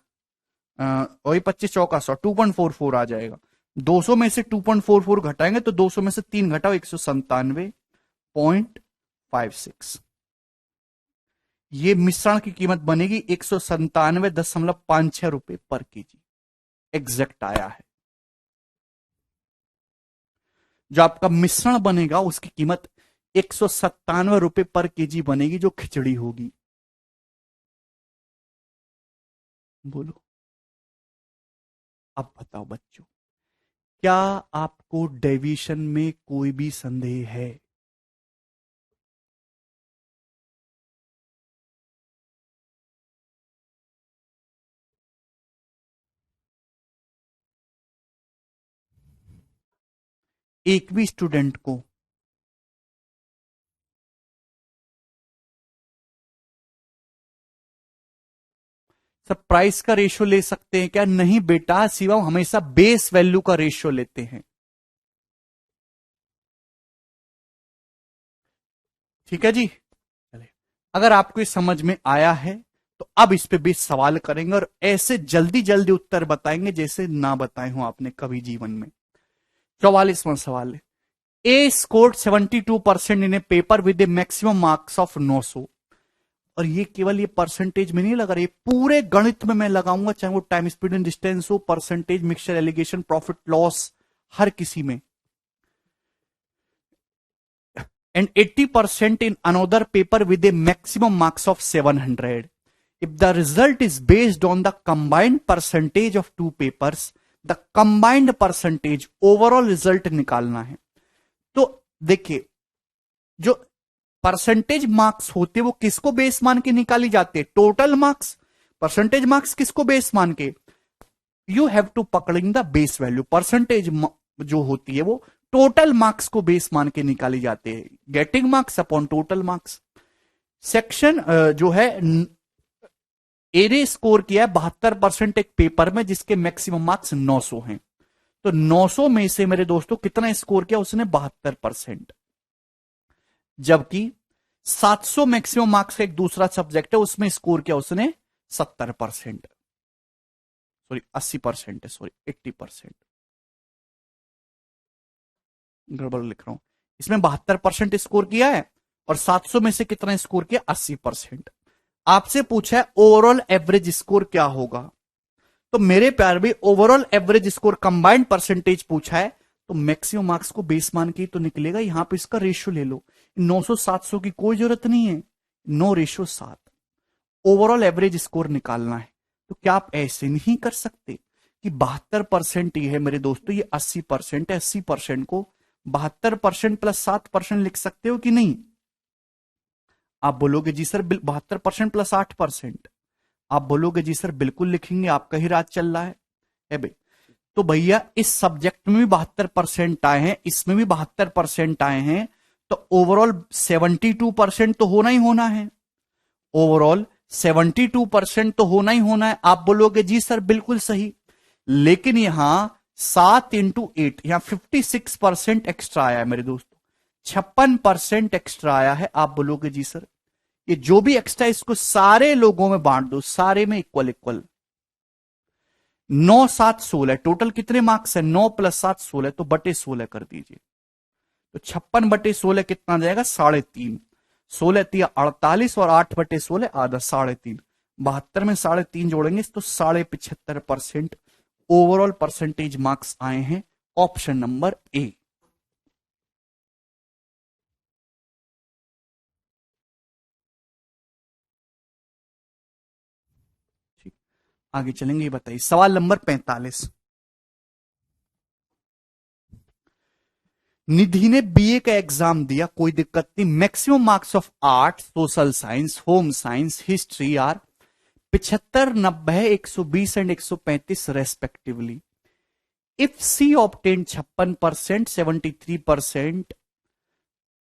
वही 25 चौका 100, 2.44 आ जाएगा। 200 में से 2.44 घटाएंगे तो 200 में से 3 घटाओ, 197.56। ये मिश्रण की कीमत बनेगी 197.56 रुपए पर केजी। एग्जैक्ट आया है। जो आपका मिश्रण बनेगा उसकी कीमत 197 रुपए पर केजी बनेगी, जो खिचड़ी होगी। बोलो, अब बताओ बच्चों, क्या आपको डेविएशन में कोई भी संदेह है। एक भी स्टूडेंट को सब प्राइस का रेशियो ले सकते हैं क्या? नहीं बेटा, शिवम हमेशा बेस वैल्यू का रेशियो लेते हैं। ठीक है जी, चलिए, अगर आपको ये समझ में आया है तो अब इस पे भी सवाल करेंगे और ऐसे जल्दी जल्दी उत्तर बताएंगे जैसे ना बताए हो आपने कभी जीवन में। 44वां सवाल है, A scored 72% in a paper with a maximum marks of 900। और ये केवल ये परसेंटेज में नहीं लगा रहा, ये पूरे गणित में मैं लगाऊंगा, चाहे वो टाइम स्पीड एंड डिस्टेंस हो, percentage, mixture, alligation, profit loss, हर किसी में। And 80% in another paper with a maximum marks of 700। If the result is based on the combined percentage of two papers, the combined percentage overall result निकालना है। तो देखिए, जो percentage marks होते वो किसको बेस मान के निकाली जाती है? Total marks. परसेंटेज मार्क्स किसको बेस मान के? यू हैव टू पकड़िंग द बेस वैल्यू। परसेंटेज जो होती है वो टोटल मार्क्स को बेस मान के निकाली जाती है, getting marks upon total marks. Section जो है ए ने स्कोर किया है 72% एक पेपर में जिसके मैक्सिमम मार्क्स 900 हैं। तो 900 में से मेरे दोस्तों कितना स्कोर किया उसने? 72%। जबकि 700 मैक्सिमम मार्क्स का एक दूसरा सब्जेक्ट है, उसमें स्कोर किया उसने 70%, सॉरी 80% है, सॉरी 80%, गड़बड़ लिख रहा हूं। इसमें 72% स्कोर किया है और 700 में से कितना स्कोर किया? 80%। आपसे पूछा है ओवरऑल एवरेज स्कोर क्या होगा, तो मेरे प्यार भी overall average score combined percentage पूछा है तो मैक्सिमम मार्क्स को बेस मान के तो निकलेगा। यहां पे इसका रेशियो ले लो, 900-700 की कोई जरूरत नहीं है, 9:7। ओवरऑल एवरेज स्कोर निकालना है। तो क्या आप ऐसे नहीं कर सकते कि 72% ही है मेरे दोस्तों, ये 80% है, 80% को 72% प्लस 7% लिख सकते हो कि नहीं? आप बोलोगे जी सर 72% प्लस 8%। आप बोलोगे जी सर बिल्कुल लिखेंगे, आपका ही राज चल रहा है भाई। तो भैया इस सब्जेक्ट में भी 72% आए हैं, इसमें भी 72% आए हैं, तो ओवरऑल 72% तो होना ही होना है। ओवरऑल 72% तो होना ही होना है। आप बोलोगे जी सर बिल्कुल सही, लेकिन यहां 7 × 8 यहां 56% एक्स्ट्रा आया है मेरे दोस्तों, 56% एक्स्ट्रा आया है। आप बोलोगे जी सर ये जो भी एक्स्ट्रा इसको सारे लोगों में बांट दो, सारे में इक्वल इक्वल। 9, 7, 16 टोटल कितने मार्क्स है? 9 + 7 16, तो बटे 16 कर दीजिए। तो 56/16 कितना जाएगा? 3.5। 16 × 48 और 8/16 आधा 3.5। 72 में 3.5 जोड़ेंगे तो 75.5% ओवरऑल परसेंटेज मार्क्स आए हैं। Option number A. ठीक, आगे चलेंगे। बताइए सवाल नंबर 45। निधि ने बीए का एग्जाम दिया, कोई दिक्कत नहीं। Maximum marks of art, social science, home science, history are 75, 90, 120 and 135 respectively. If she obtain 56%, 73%,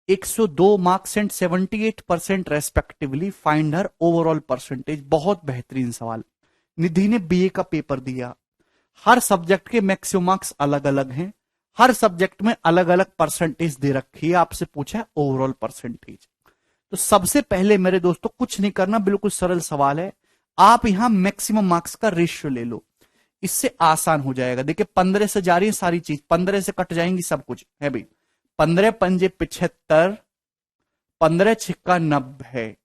102 marks and 78% respectively, find her overall percentage. बहुत बेहतरीन सवाल। निधि ने बीए का पेपर दिया, हर सब्जेक्ट के मैक्सिमम मार्क्स अलग अलग हैं, हर सब्जेक्ट में अलग अलग परसेंटेज दे रखी है, आपसे पूछा है ओवरऑल परसेंटेज। तो सबसे पहले मेरे दोस्तों कुछ नहीं करना, बिल्कुल सरल सवाल है। आप यहां मैक्सिमम मार्क्स का रेशियो ले लो, इससे आसान हो जाएगा। देखिए 15 से जा रही है सारी चीज, 15 से कट जाएंगी सब कुछ है भाई। 15 पंजे 75, 15 छिक्का 90,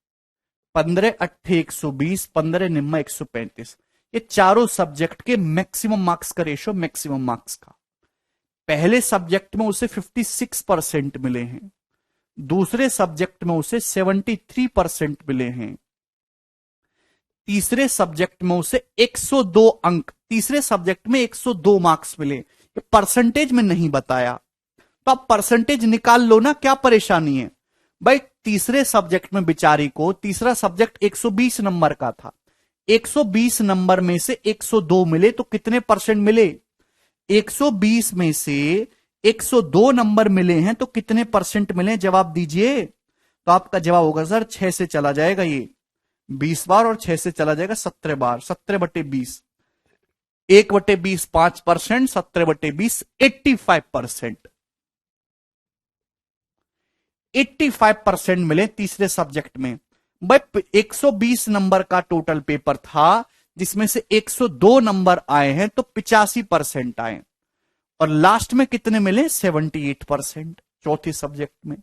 15 अट्ठे 120, 15 निम्मा 135। ये चारों सब्जेक्ट के मैक्सिमम मार्क्स का रेशियो, मैक्सिमम मार्क्स का। पहले सब्जेक्ट में उसे 56% मिले हैं, दूसरे सब्जेक्ट में उसे 73% मिले हैं, तीसरे सब्जेक्ट में उसे 102 अंक, तीसरे सब्जेक्ट में 102 मार्क्स मिले। ये परसेंटेज में नहीं बताया, तो आप परसेंटेज निकाल लो ना, क्या परेशानी है भाई। तीसरे सब्जेक्ट में बेचारी को, तीसरा सब्जेक्ट 120 नंबर का था, 120 नंबर में से 102 मिले तो कितने परसेंट मिले? 120 में से 102 नंबर मिले हैं तो कितने परसेंट मिले, जवाब दीजिए। तो आपका जवाब होगा सर 6 से चला जाएगा ये 20 बार और 6 से चला जाएगा 17 बार। 17/20, 1/20 5%, 17/20 85%। 85% मिले तीसरे सब्जेक्ट में। भाई 120 नंबर का टोटल पेपर था जिसमें से 102 नंबर आए हैं तो 85% आए, और लास्ट में कितने मिले 78% चौथे सब्जेक्ट में।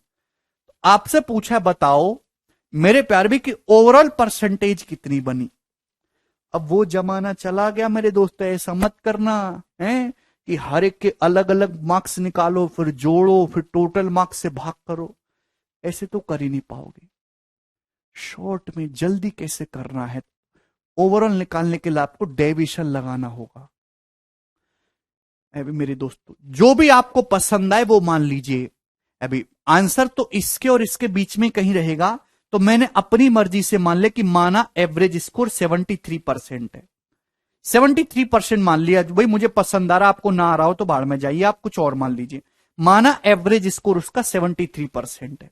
आपसे पूछा बताओ मेरे प्यार भी कि ओवरऑल परसेंटेज कितनी बनी। अब वो जमाना चला गया मेरे दोस्त, ऐसा मत करना है कि हर एक के अलग अलग मार्क्स निकालो फिर जोड़ो फिर टोटल मार्क्स से भाग करो, ऐसे तो कर ही नहीं पाओगे। शॉर्ट में जल्दी कैसे करना है, ओवरऑल निकालने के लिए आपको डेविएशन लगाना होगा। अभी मेरे दोस्तों जो भी आपको पसंद आए वो मान लीजिए। अभी आंसर तो इसके और इसके बीच में कहीं रहेगा, तो मैंने अपनी मर्जी से मान लिया कि माना एवरेज स्कोर 73% है, 73% मान लिया। भाई मुझे पसंद आ रहा, आपको ना आ रहा हो तो बाहर में जाइए, आप कुछ और मान लीजिए। माना एवरेज स्कोर उसका 73% है,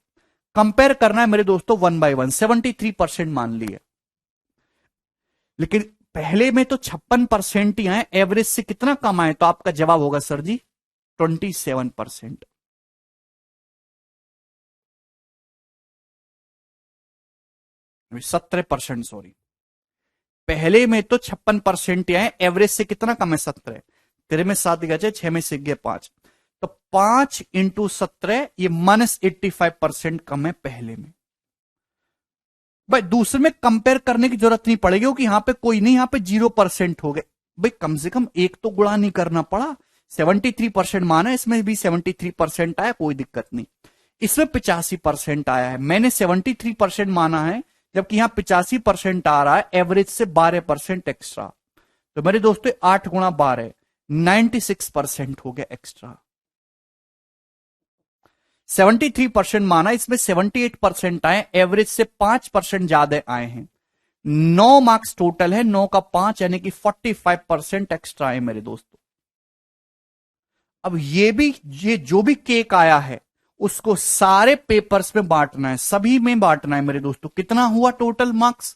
कंपेयर करना है मेरे दोस्तों 1 by 1, 73% मान लिया। लेकिन पहले में तो 56% ही आए, एवरेज से कितना कम आए, तो आपका जवाब होगा सर जी 27%। 17%, सॉरी। पहले में तो 56% ही आए, एवरेज से कितना कम है 17। तेरे में 7 गए, 6 में से गए 5, तो 5 × 17 ये -85% कम है पहले में। भाई दूसरे में कंपेयर करने की जरूरत नहीं पड़ेगी क्योंकि यहां पे कोई नहीं, यहां पे 0% हो गए। भाई कम से कम एक तो गुणा नहीं करना पड़ा। 73% माना, इसमें भी 73% आया, कोई दिक्कत नहीं। इसमें 85% आया है, मैंने 73% माना है, जबकि यहां 85% आ रहा है, एवरेज से 12% एक्स्ट्रा। तो मेरे दोस्तों 8 × 12 96% हो गया एक्स्ट्रा। 73% माना, इसमें 78% आए, एवरेज से 5% ज्यादा आए हैं। 9 मार्क्स टोटल है, 9 का 5 यानी कि 45% एक्स्ट्रा है मेरे दोस्तों। अब ये जो भी केक आया है उसको सारे पेपर्स में बांटना है, सभी में बांटना है मेरे दोस्तों। कितना हुआ टोटल मार्क्स,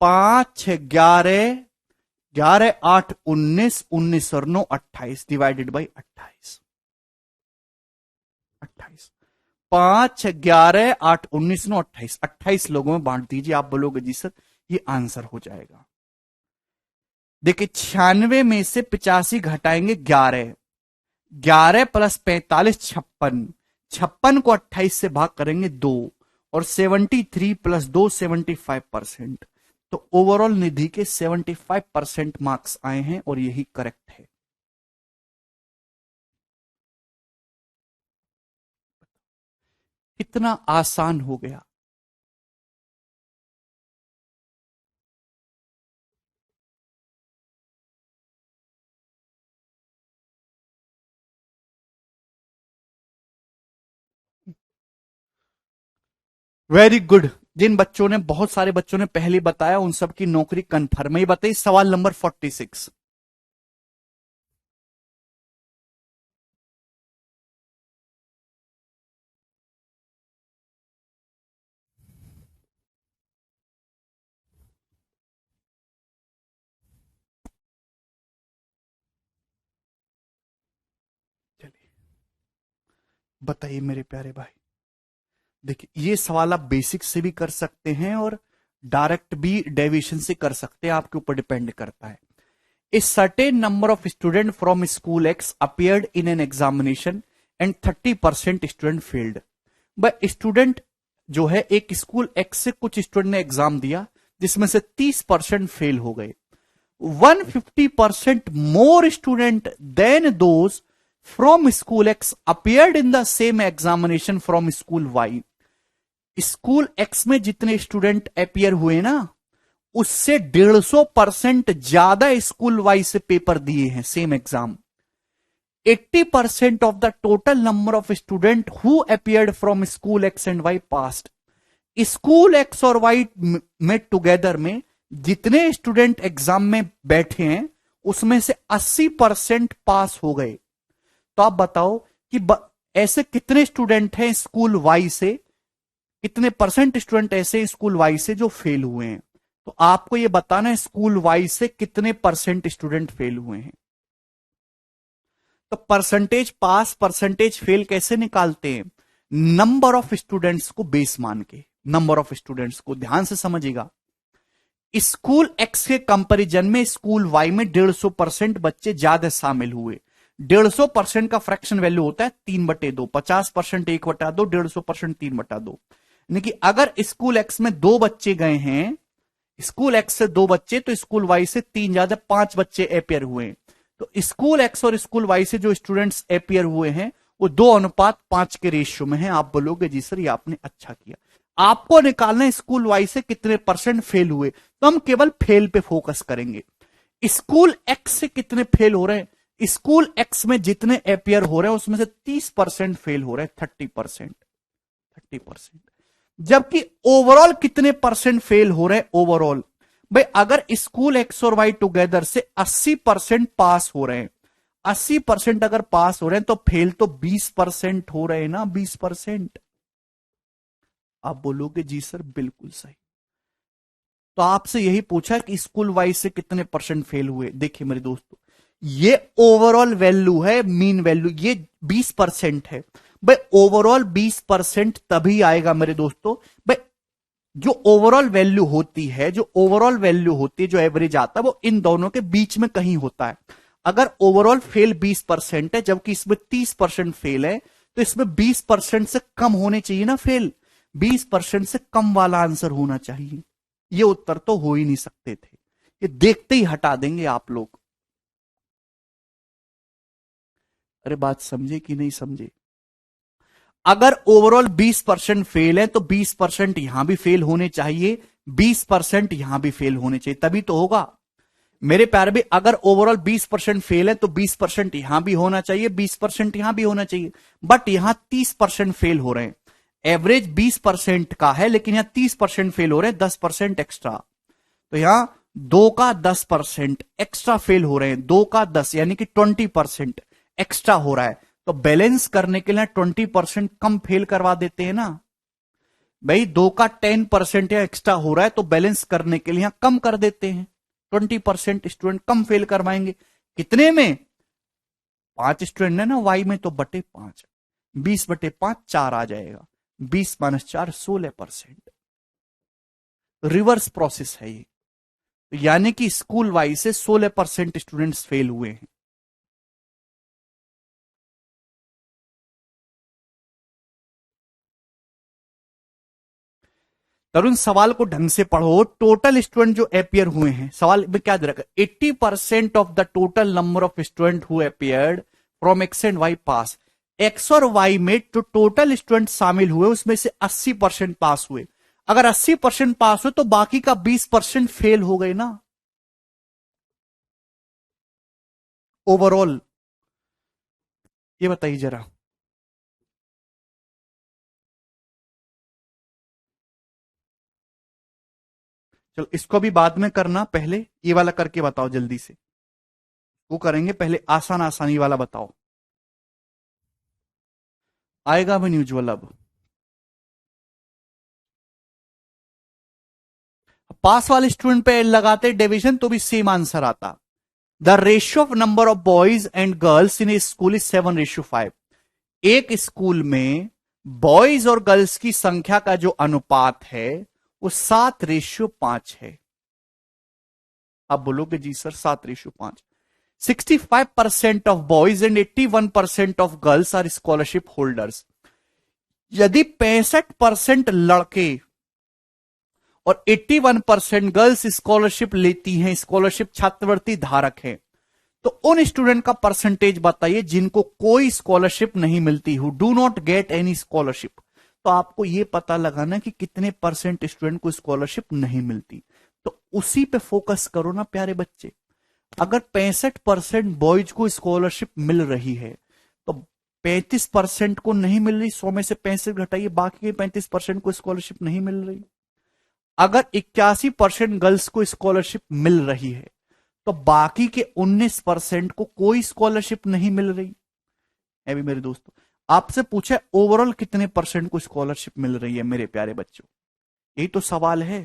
5 6 11 11 8 19 19 और 9 28 डिवाइडेड बाई 28। 5 6 11 8 19 9 28, 28 लोगों में बांट दीजिए। आप बोलोगे जी सर ये आंसर हो जाएगा। देखिए 96 में से 85 घटाएंगे 11, 11 + 45 56, 56 को 28 से भाग करेंगे 2, और 73 + 2 75%। तो ओवरऑल निधि के 75% मार्क्स आए हैं और यही करेक्ट है। कितना आसान हो गया। Very good. जिन बच्चों ने, बहुत सारे बच्चों ने पहले बताया, उन सब की नौकरी कंफर्म ही बताई। सवाल नंबर 46। चलिए बताइए मेरे प्यारे भाई। देखिए ये सवाल आप बेसिक से भी कर सकते हैं और डायरेक्ट भी डेविएशन से कर सकते हैं, आपके ऊपर डिपेंड करता है। A certain number of students from school X appeared in an examination and 30% student failed. भाई स्टूडेंट जो है एक स्कूल X से कुछ स्टूडेंट ने एग्जाम दिया जिसमें से 30% फेल हो गए। 150% more student than those from school X appeared in the same examination from school Y. School X में जितने स्टूडेंट अपियर हुए ना, उससे 150% ज्यादा स्कूल वाइज से पेपर दिए हैं same exam. 80% of the total number of student who appeared from school X and Y passed. School X और वाई में टुगेदर में जितने स्टूडेंट एग्जाम में बैठे हैं उसमें से 80% पास हो गए। तो आप बताओ कि ऐसे कितने स्टूडेंट हैं स्कूल वाई से, कितने परसेंट स्टूडेंट ऐसे स्कूल वाई से जो फेल हुए हैं। तो आपको यह बताना है स्कूल वाई से कितने परसेंट स्टूडेंट फेल हुए हैं। तो परसेंटेज पास परसेंटेज फेल कैसे निकालते हैं? नंबर ऑफ स्टूडेंट्स को बेस मान के, नंबर ऑफ स्टूडेंट्स को ध्यान से समझिएगा। स्कूल एक्स के कंपैरिजन में स्कूल वाई में 150% बच्चे ज्यादा शामिल हुए। 150% का फ्रैक्शन वैल्यू होता है 3/2, 50% 1/2, 150% 3/2। यानी कि अगर स्कूल एक्स में 2 बच्चे गए हैं, स्कूल एक्स से 2 बच्चे, तो स्कूल वाई से 3 ज्यादा 5 बच्चे अपेयर हुए। तो स्कूल एक्स और स्कूल वाई से जो स्टूडेंट्स अपेयर हुए हैं वो 2:5 के रेशियो में है। आप बोलोगे जी सर ये आपने अच्छा किया। आपको निकालना है स्कूल वाई से कितने परसेंट फेल हुए, तो हम केवल फेल पे फोकस करेंगे। स्कूल एक्स से कितने फेल हो रहे हैं? स्कूल एक्स में जितने अपेयर हो रहे हैं उसमें से 30% फेल हो रहे हैं, 30%। जबकि ओवरऑल कितने परसेंट फेल हो रहे हैं? ओवरऑल भाई अगर स्कूल एक्स और वाई टुगेदर से 80% पास हो रहे हैं, 80% अगर पास हो रहे हैं तो फेल तो 20% हो रहे हैं ना, 20%। आप बोलोगे जी सर बिल्कुल सही। तो आपसे यही पूछा कि स्कूल वाइज से कितने परसेंट फेल हुए। देखिए मेरे दोस्तों, ये ओवरऑल वैल्यू है, मीन वैल्यू ये 20% है। भाई ओवरऑल 20% तभी आएगा मेरे दोस्तों, भाई जो ओवरऑल वैल्यू होती है, जो एवरेज आता है वो इन दोनों के बीच में कहीं होता है। अगर ओवरऑल फेल 20% है जबकि इसमें 30% फेल है, तो इसमें 20% से कम होने चाहिए ना फेल, 20% से कम वाला आंसर होना चाहिए। ये उत्तर तो हो ही नहीं सकते थे, ये देखते ही हटा देंगे आप लोग। अरे बात समझे कि नहीं समझे? अगर ओवरऑल 20% फेल है तो 20% यहां भी फेल होने चाहिए, 20% यहां भी फेल होने चाहिए, तभी तो होगा मेरे प्यारे भी। अगर ओवरऑल 20% फेल है तो 20% यहां भी होना चाहिए, 20% यहां भी होना चाहिए। बट यहां 30% फेल हो रहे हैं। एवरेज 20% का है लेकिन यहां 30% फेल हो रहे हैं, 10% एक्स्ट्रा। तो यहां 2 का 10% एक्स्ट्रा फेल हो रहे हैं, 2 का 10 यानी कि 20% एक्स्ट्रा हो रहा है। तो बैलेंस करने के लिए 20% कम फेल करवा देते हैं ना भाई। 2 का 10% या एक्स्ट्रा हो रहा है तो बैलेंस करने के लिए यहां कम कर देते हैं, 20% स्टूडेंट कम फेल करवाएंगे। कितने में? 5 स्टूडेंट है ना वाई में, तो बटे 5, 20/5 4 आ जाएगा, 20 - 4 16%। रिवर्स प्रोसेस है ये। यानी कि स्कूल वाई से 16% स्टूडेंट्स फेल हुए हैं। तरुण सवाल को ढंग से पढ़ो। टोटल स्टूडेंट जो अपियर हुए हैं, सवाल में क्या दे रखा है? 80% of the total number of student who appeared from X and Y pass. X और वाई में जो टोटल स्टूडेंट शामिल हुए उसमें से 80% पास हुए। अगर 80% पास हुए तो बाकी का 20% फेल हो गए ना ओवरऑल। ये बताइए जरा। चलो इसको भी बाद में करना, पहले ये वाला करके बताओ जल्दी से। वो करेंगे, पहले आसान आसानी वाला बताओ। आएगा भी न्यूजुअल अब। पास वाले स्टूडेंट पे लगाते डिवीजन तो भी सेम आंसर आता। The ratio of number of boys and girls in A school is 7:5। एक स्कूल में बॉयज और गर्ल्स की संख्या का जो अनुपात है वो 7:5 है। आप बोलोगे जी sir 7:5। 65% of boys and 81% of girls are scholarship holders. यदि 65% लड़के और 81% गर्ल्स स्कॉलरशिप लेती हैं, स्कॉलरशिप छात्रवृत्ति धारक हैं, तो उन स्टूडेंट का परसेंटेज बताइए जिनको कोई स्कॉलरशिप नहीं मिलती, who do not get any scholarship. तो आपको यह पता लगाना कि कितने परसेंट स्टूडेंट को स्कॉलरशिप नहीं मिलती, तो उसी पे फोकस करो ना प्यारे बच्चे। अगर 65% बॉयज को स्कॉलरशिप मिल रही है तो 35% को नहीं मिल रही, 100 में से 65 घटाइए, बाकी के 35% को स्कॉलरशिप नहीं मिल रही। अगर 81% गर्ल्स को स्कॉलरशिप मिल रही है तो बाकी के 19% को कोई स्कॉलरशिप नहीं मिल रही है भी मेरे दोस्तों। आपसे पूछे ओवरऑल कितने परसेंट को स्कॉलरशिप मिल रही है मेरे प्यारे बच्चों, यही तो सवाल है।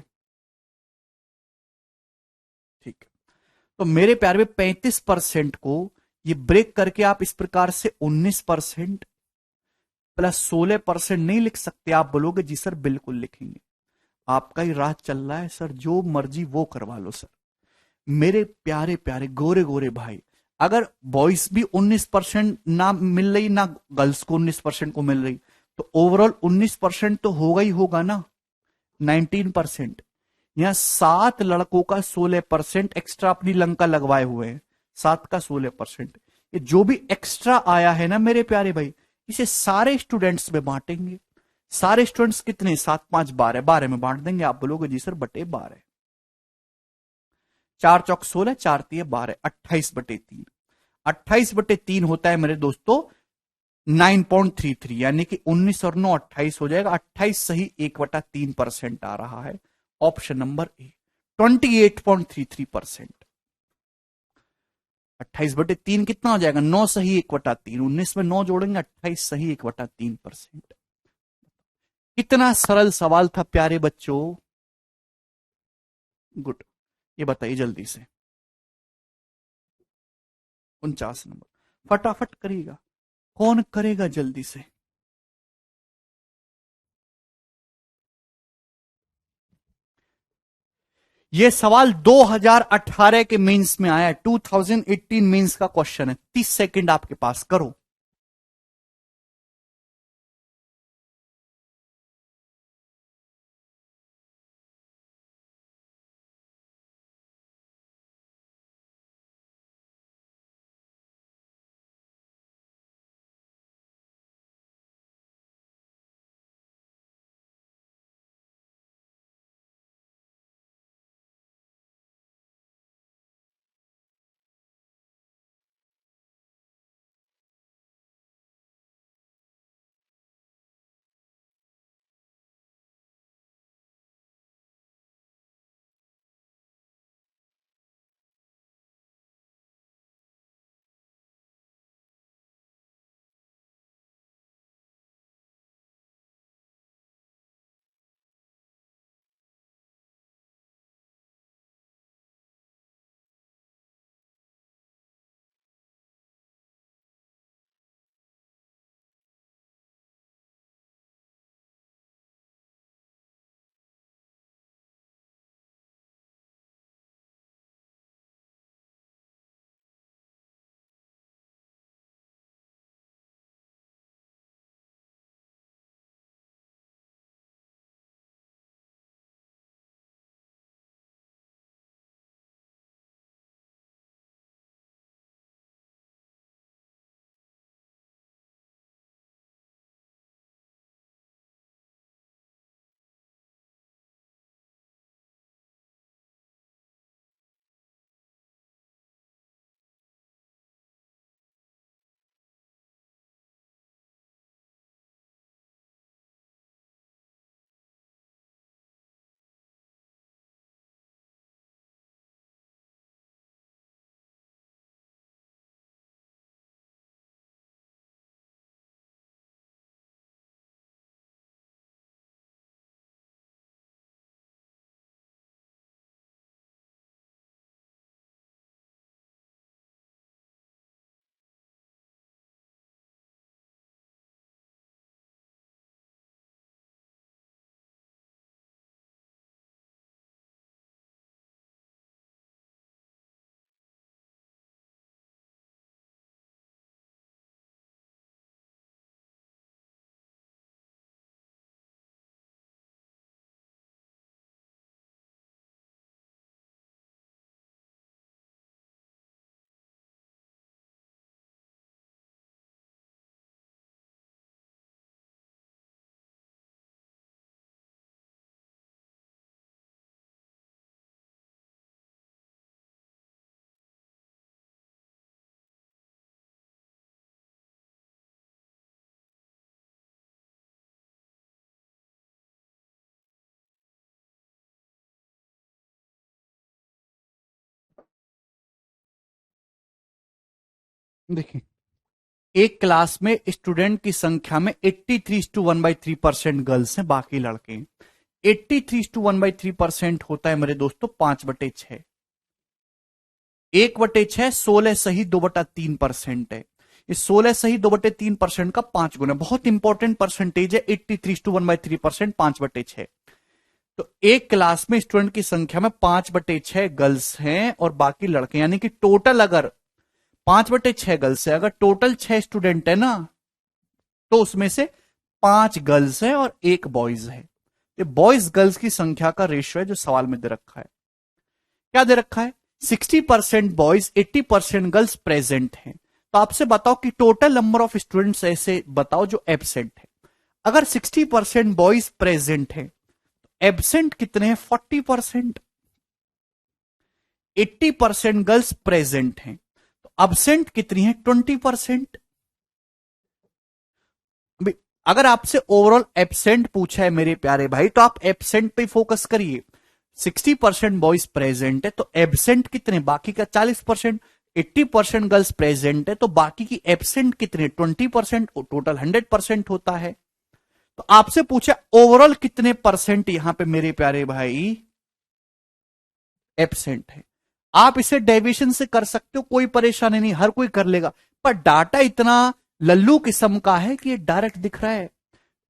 ठीक है, तो मेरे प्यारे में 35% को ये ब्रेक करके आप इस प्रकार से 19% प्लस 16% नहीं लिख सकते। आप बोलोगे जी सर बिल्कुल लिखेंगे, आपका ही राज चल रहा है सर, जो मर्जी वो करवा लो सर। मेरे प्यारे प्यारे गोरे गोरे भाई, अगर बॉयज भी 19% ना मिल रही ना गर्ल्स को 19% को मिल रही, तो ओवरऑल 19% तो होगा ही होगा ना, 19%। यहां 7 लड़कों का 16% एक्स्ट्रा अपनी लंका लगवाए हुए हैं, 7 का 16%। ये जो भी एक्स्ट्रा आया है ना मेरे प्यारे भाई, इसे सारे स्टूडेंट्स में बांटेंगे। सारे स्टूडेंट्स कितने, 7 5 12, 12 में बांट देंगे। आप बोलोगे जी सर बटे 12, 4 चौक 16, 4 तिये 12, 28/3। 28/3 होता है मेरे दोस्तों 9.33, यानी कि 19 और 9 28 हो जाएगा। 28 सही 1/3% आ रहा है, ऑप्शन नंबर ए 28.33%। 28/3 कितना हो जाएगा, 9 सही 1/3, 19 में 9 जोड़ेंगे 28 सही 1/3%। कितना सरल सवाल था प्यारे बच्चों। गुड, ये बताइए जल्दी से। 49 नंबर, फटाफट करिएगा, कौन करेगा जल्दी से। ये सवाल 2018 के मेंस में आया है, 2018 मेंस का क्वेश्चन है। 30 सेकंड आपके पास, करो। देखिए एक क्लास में स्टूडेंट की संख्या में 83:1/3% गर्ल्स हैं, बाकी लड़के हैं। 83:1/3% होता है मेरे दोस्तों 5/6। 1/6 16 सही 2/3% है। इस 16 सही 2/3% का 5 गुना, बहुत इंपॉर्टेंट परसेंटेज है। 83:1/3% 5/6। तो एक क्लास में स्टूडेंट की संख्या में 5/6 गर्ल्स हैं और बाकी लड़के, यानी कि टोटल अगर 5/6 गर्ल्स है, अगर टोटल 6 स्टूडेंट है ना, तो उसमें से 5 गर्ल्स है और 1 बॉयज है। ये बॉयज गर्ल्स की संख्या का रेशियो है जो सवाल में दे रखा है। क्या दे रखा है? 60% बॉयज 80% गर्ल्स प्रेजेंट हैं। तो आपसे बताओ कि टोटल नंबर ऑफ स्टूडेंट्स ऐसे बताओ जो एबसेंट है। अगर 60% बॉयज प्रेजेंट है, एबसेंट कितने हैं? 40%। 80% गर्ल्स प्रेजेंट हैं, तो अब्सेंट कितनी है? 20%। अगर आपसे ओवरऑल एब्सेंट पूछा है मेरे प्यारे भाई, तो आप एब्सेंट पे फोकस करिए। 60% बॉयज प्रेजेंट है, तो एब्सेंट कितने? बाकी का 40%। 80% गर्ल्स प्रेजेंट है, तो बाकी की एब्सेंट कितने? 20%। टोटल 100% होता है। तो आपसे पूछा ओवरऑल कितने परसेंट यहां पे मेरे प्यारे भाई एब्सेंट है। आप इसे डेविएशन से कर सकते हो, कोई परेशानी नहीं, हर कोई कर लेगा। पर डाटा इतना लल्लू किस्म का है कि ये डायरेक्ट दिख रहा है।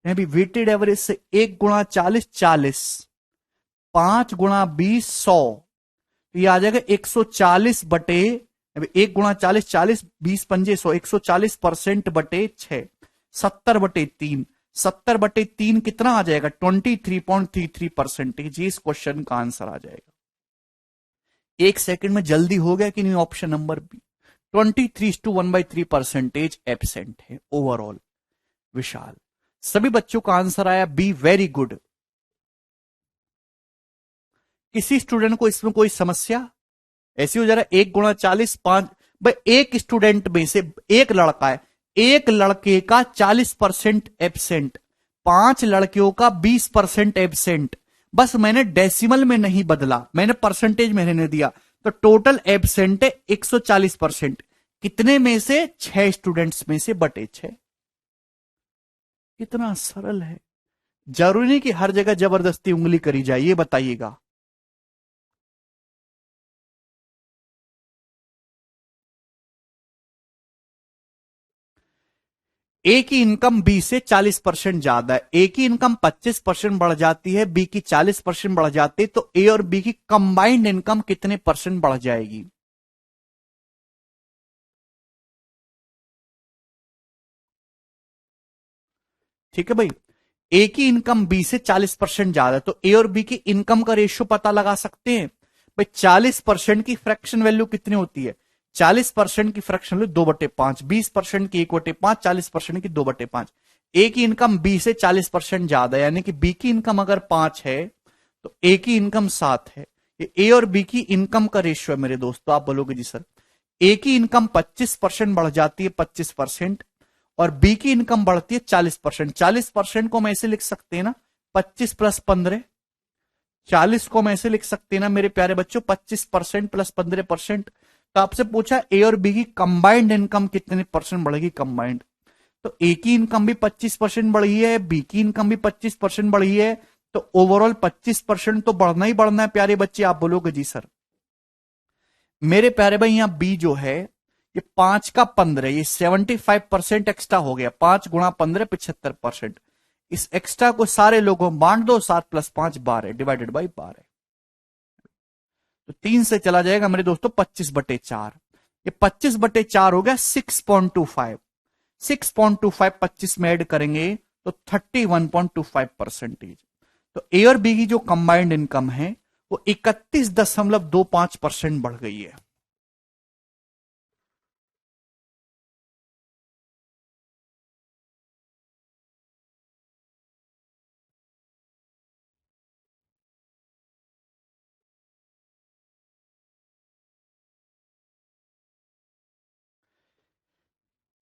भी वेटेड एवरेज से 1 × 40 40, 5 × 20 100, तो ये आ जाएगा 140 बटे 1 × 40 40, 20 पंजे 100, 140% बटे 6, 70/3। 70/3 कितना आ जाएगा? 23.33%। इस क्वेश्चन का आंसर आ जाएगा। एक सेकंड में जल्दी हो गया कि नहीं? ऑप्शन नंबर बी 23:1/3% एब्सेंट है ओवरऑल। विशाल, सभी बच्चों का आंसर आया बी, वेरी गुड। किसी स्टूडेंट को इसमें कोई समस्या ऐसी हो जा रहा है? 1 × 40 5, भाई एक स्टूडेंट में से एक लड़का है, एक लड़के का 40% एब्सेंट, 5 लड़कियों का 20% एब्सेंट। बस मैंने डेसिमल में नहीं बदला, मैंने परसेंटेज में नहीं दिया। तो टोटल एब्सेंट है 140%। कितने में से? 6 स्टूडेंट्स में से बटे 6। कितना सरल है। जरूरी नहीं कि हर जगह जबरदस्ती उंगली करी जाए, ये बताइएगा। ए की इनकम बी से 40% ज्यादा है। ए की इनकम 25% बढ़ जाती है, बी की 40% बढ़ जाती है, तो ए और बी की कंबाइंड इनकम कितने परसेंट बढ़ जाएगी? ठीक है भाई, ए की इनकम बी से 40% ज्यादा है, तो ए और बी की इनकम का रेशियो पता लगा सकते हैं। भाई 40% की फ्रैक्शन वैल्यू कितनी होती है? 40% की फ्रैक्शन वैल्यू 2/5, 20% की 1/5, 40% की 2/5। ए की इनकम बी से 40% ज्यादा है, यानी कि बी की इनकम अगर 5 है तो ए की इनकम 7 है। ये ए और बी की इनकम का रेशियो है मेरे दोस्तों। आप बोलोगे जी सर, ए की इनकम 25% बढ़ जाती है, 25%, और बी की इनकम बढ़ती है 40%। 40% को हम ऐसे लिख सकते हैं ना, 25 + 15। 40 को हम ऐसे लिख सकते हैं ना मेरे प्यारे बच्चों, 25% + 15%। तो आपसे पूछा ए और बी की कंबाइंड इनकम कितने परसेंट बढ़ेगी कंबाइंड? तो ए की इनकम भी 25% बढ़ी है, बी की इनकम भी 25% बढ़ी है, तो ओवरऑल 25% तो बढ़ना ही बढ़ना है प्यारे बच्चे। आप बोलोगे जी सर। मेरे प्यारे भाई यहां बी जो है ये 5 का 15, ये 75% एक्स्ट्रा हो गया। 5 × 15 75%। इस एक्स्ट्रा को सारे लोगों में बांट दो, 7 + 5 12 डिवाइडेड बाई 12। तो 3 से चला जाएगा मेरे दोस्तों 25/4। ये 25/4 हो गया 6.25। 6.25 25 में ऐड करेंगे तो 31.25%। तो ए और बी की जो कंबाइंड इनकम है वो 31.25% बढ़ गई है।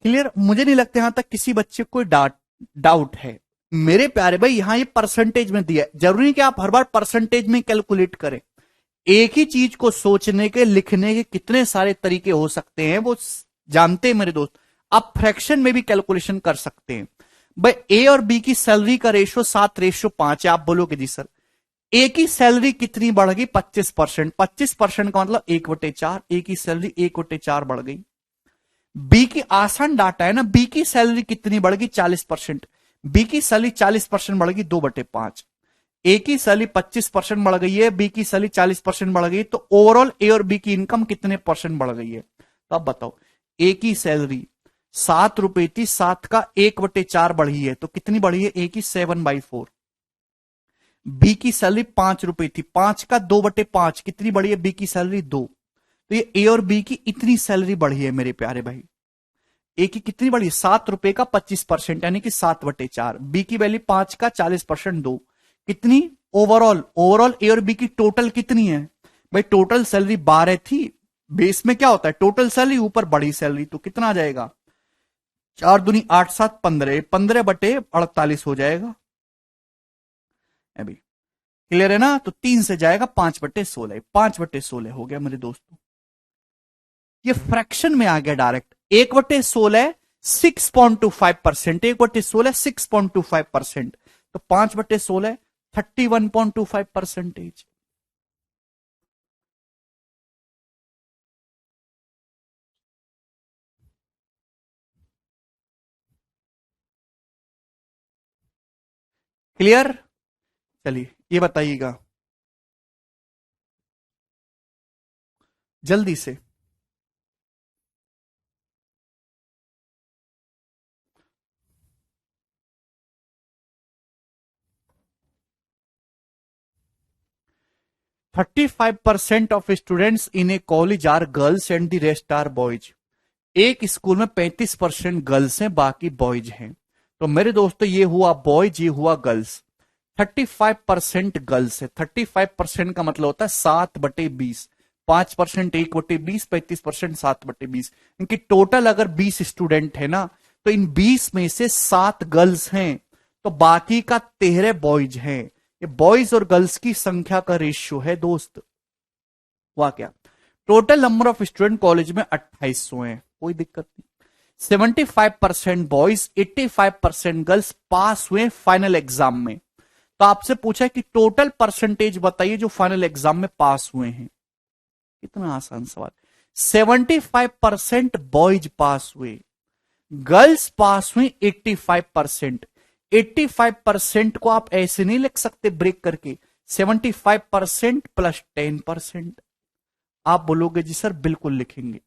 क्लियर? मुझे नहीं लगता यहां तक किसी बच्चे को डाउट है मेरे प्यारे भाई। यहां ये परसेंटेज में दिया है, जरूरी नहीं कि आप हर बार परसेंटेज में कैलकुलेट करें। एक ही चीज को सोचने के, लिखने के कितने सारे तरीके हो सकते हैं वो जानते हैं मेरे दोस्त। आप फ्रैक्शन में भी कैलकुलेशन कर सकते हैं। भाई ए और बी की सैलरी का रेशो 7:5 है। आप बोलोगे जी सर ए की सैलरी कितनी बढ़ गई? 25%। 25% का मतलब 1/4। ए की सैलरी 1/4 बढ़ गई। बी की आसान डाटा है ना, बी की सैलरी कितनी बढ़ गई? 40%। बी की सैलरी 40% बढ़ गई, 2/5। ए की सैलरी 25% बढ़ गई है, बी की सैलरी 40% बढ़ गई, तो ओवरऑल ए और बी की इनकम कितने परसेंट बढ़ गई है? तो अब बताओ, ए की सैलरी 7 रुपए थी, 7 का 1/4 बढ़ी है, तो कितनी बढ़ी है? ए की 7/4। बी की सैलरी 5 रुपए थी, 5 का 2/5, कितनी बढ़ी है? बी की सैलरी 2। तो ये ए और बी की इतनी सैलरी बढ़ी है मेरे प्यारे भाई। ए की कितनी बढ़ी? 7 रुपए का 25%, यानी कि 7/4। बी की वैल्यू 5 का 40%, 2। कितनी? ओवरऑल, ओवरऑल ए और बी की टोटल कितनी है? भाई टोटल सैलरी 12 थी। बेस में क्या होता है? टोटल सैलरी ऊपर बड़ी सैलरी, तो कितना आ जाएगा? 4 दूनी 8, 7, 15, 15/48 हो जाएगा। अभी क्लियर है ना? तो 3 से जाएगा 5/16, 5/16 हो गया मेरे दोस्तों। ये फ्रैक्शन में आ गया डायरेक्ट। 1/16 6.25%, 1/16 6.25%, तो 5/16 31.25%। क्लियर? चलिए ये बताइएगा जल्दी से। 35% of students in a college are girls and the rest are boys. एक स्कूल में 35% गर्ल्स हैं, बाकी बॉयज हैं। तो मेरे दोस्तों ये हुआ बॉयज, ये हुआ गर्ल्स। 35% गर्ल्स है। 35% का मतलब होता है 7/20। 5% 1/20, 35% 7/20। इनकी टोटल अगर 20 स्टूडेंट है ना, तो इन 20 में से 7 गर्ल्स हैं, तो बाकी का 13 बॉयज हैं। ये बॉयज और गर्ल्स की संख्या का रेशियो है दोस्त। हुआ क्या? Total number of student college में 2800 हैं, कोई दिक्कत नहीं। 75% बॉयज, 85% गर्ल्स पास हुए फाइनल एग्जाम में। तो आपसे पूछा है कि टोटल परसेंटेज बताइए जो फाइनल एग्जाम में पास हुए हैं। कितना आसान सवाल। 75% बॉयज पास हुए, गर्ल्स पास हुई 85%। 85% को आप ऐसे नहीं लिख सकते ब्रेक करके, 75% प्लस 10%। आप बोलोगे जी सर बिल्कुल लिखेंगे।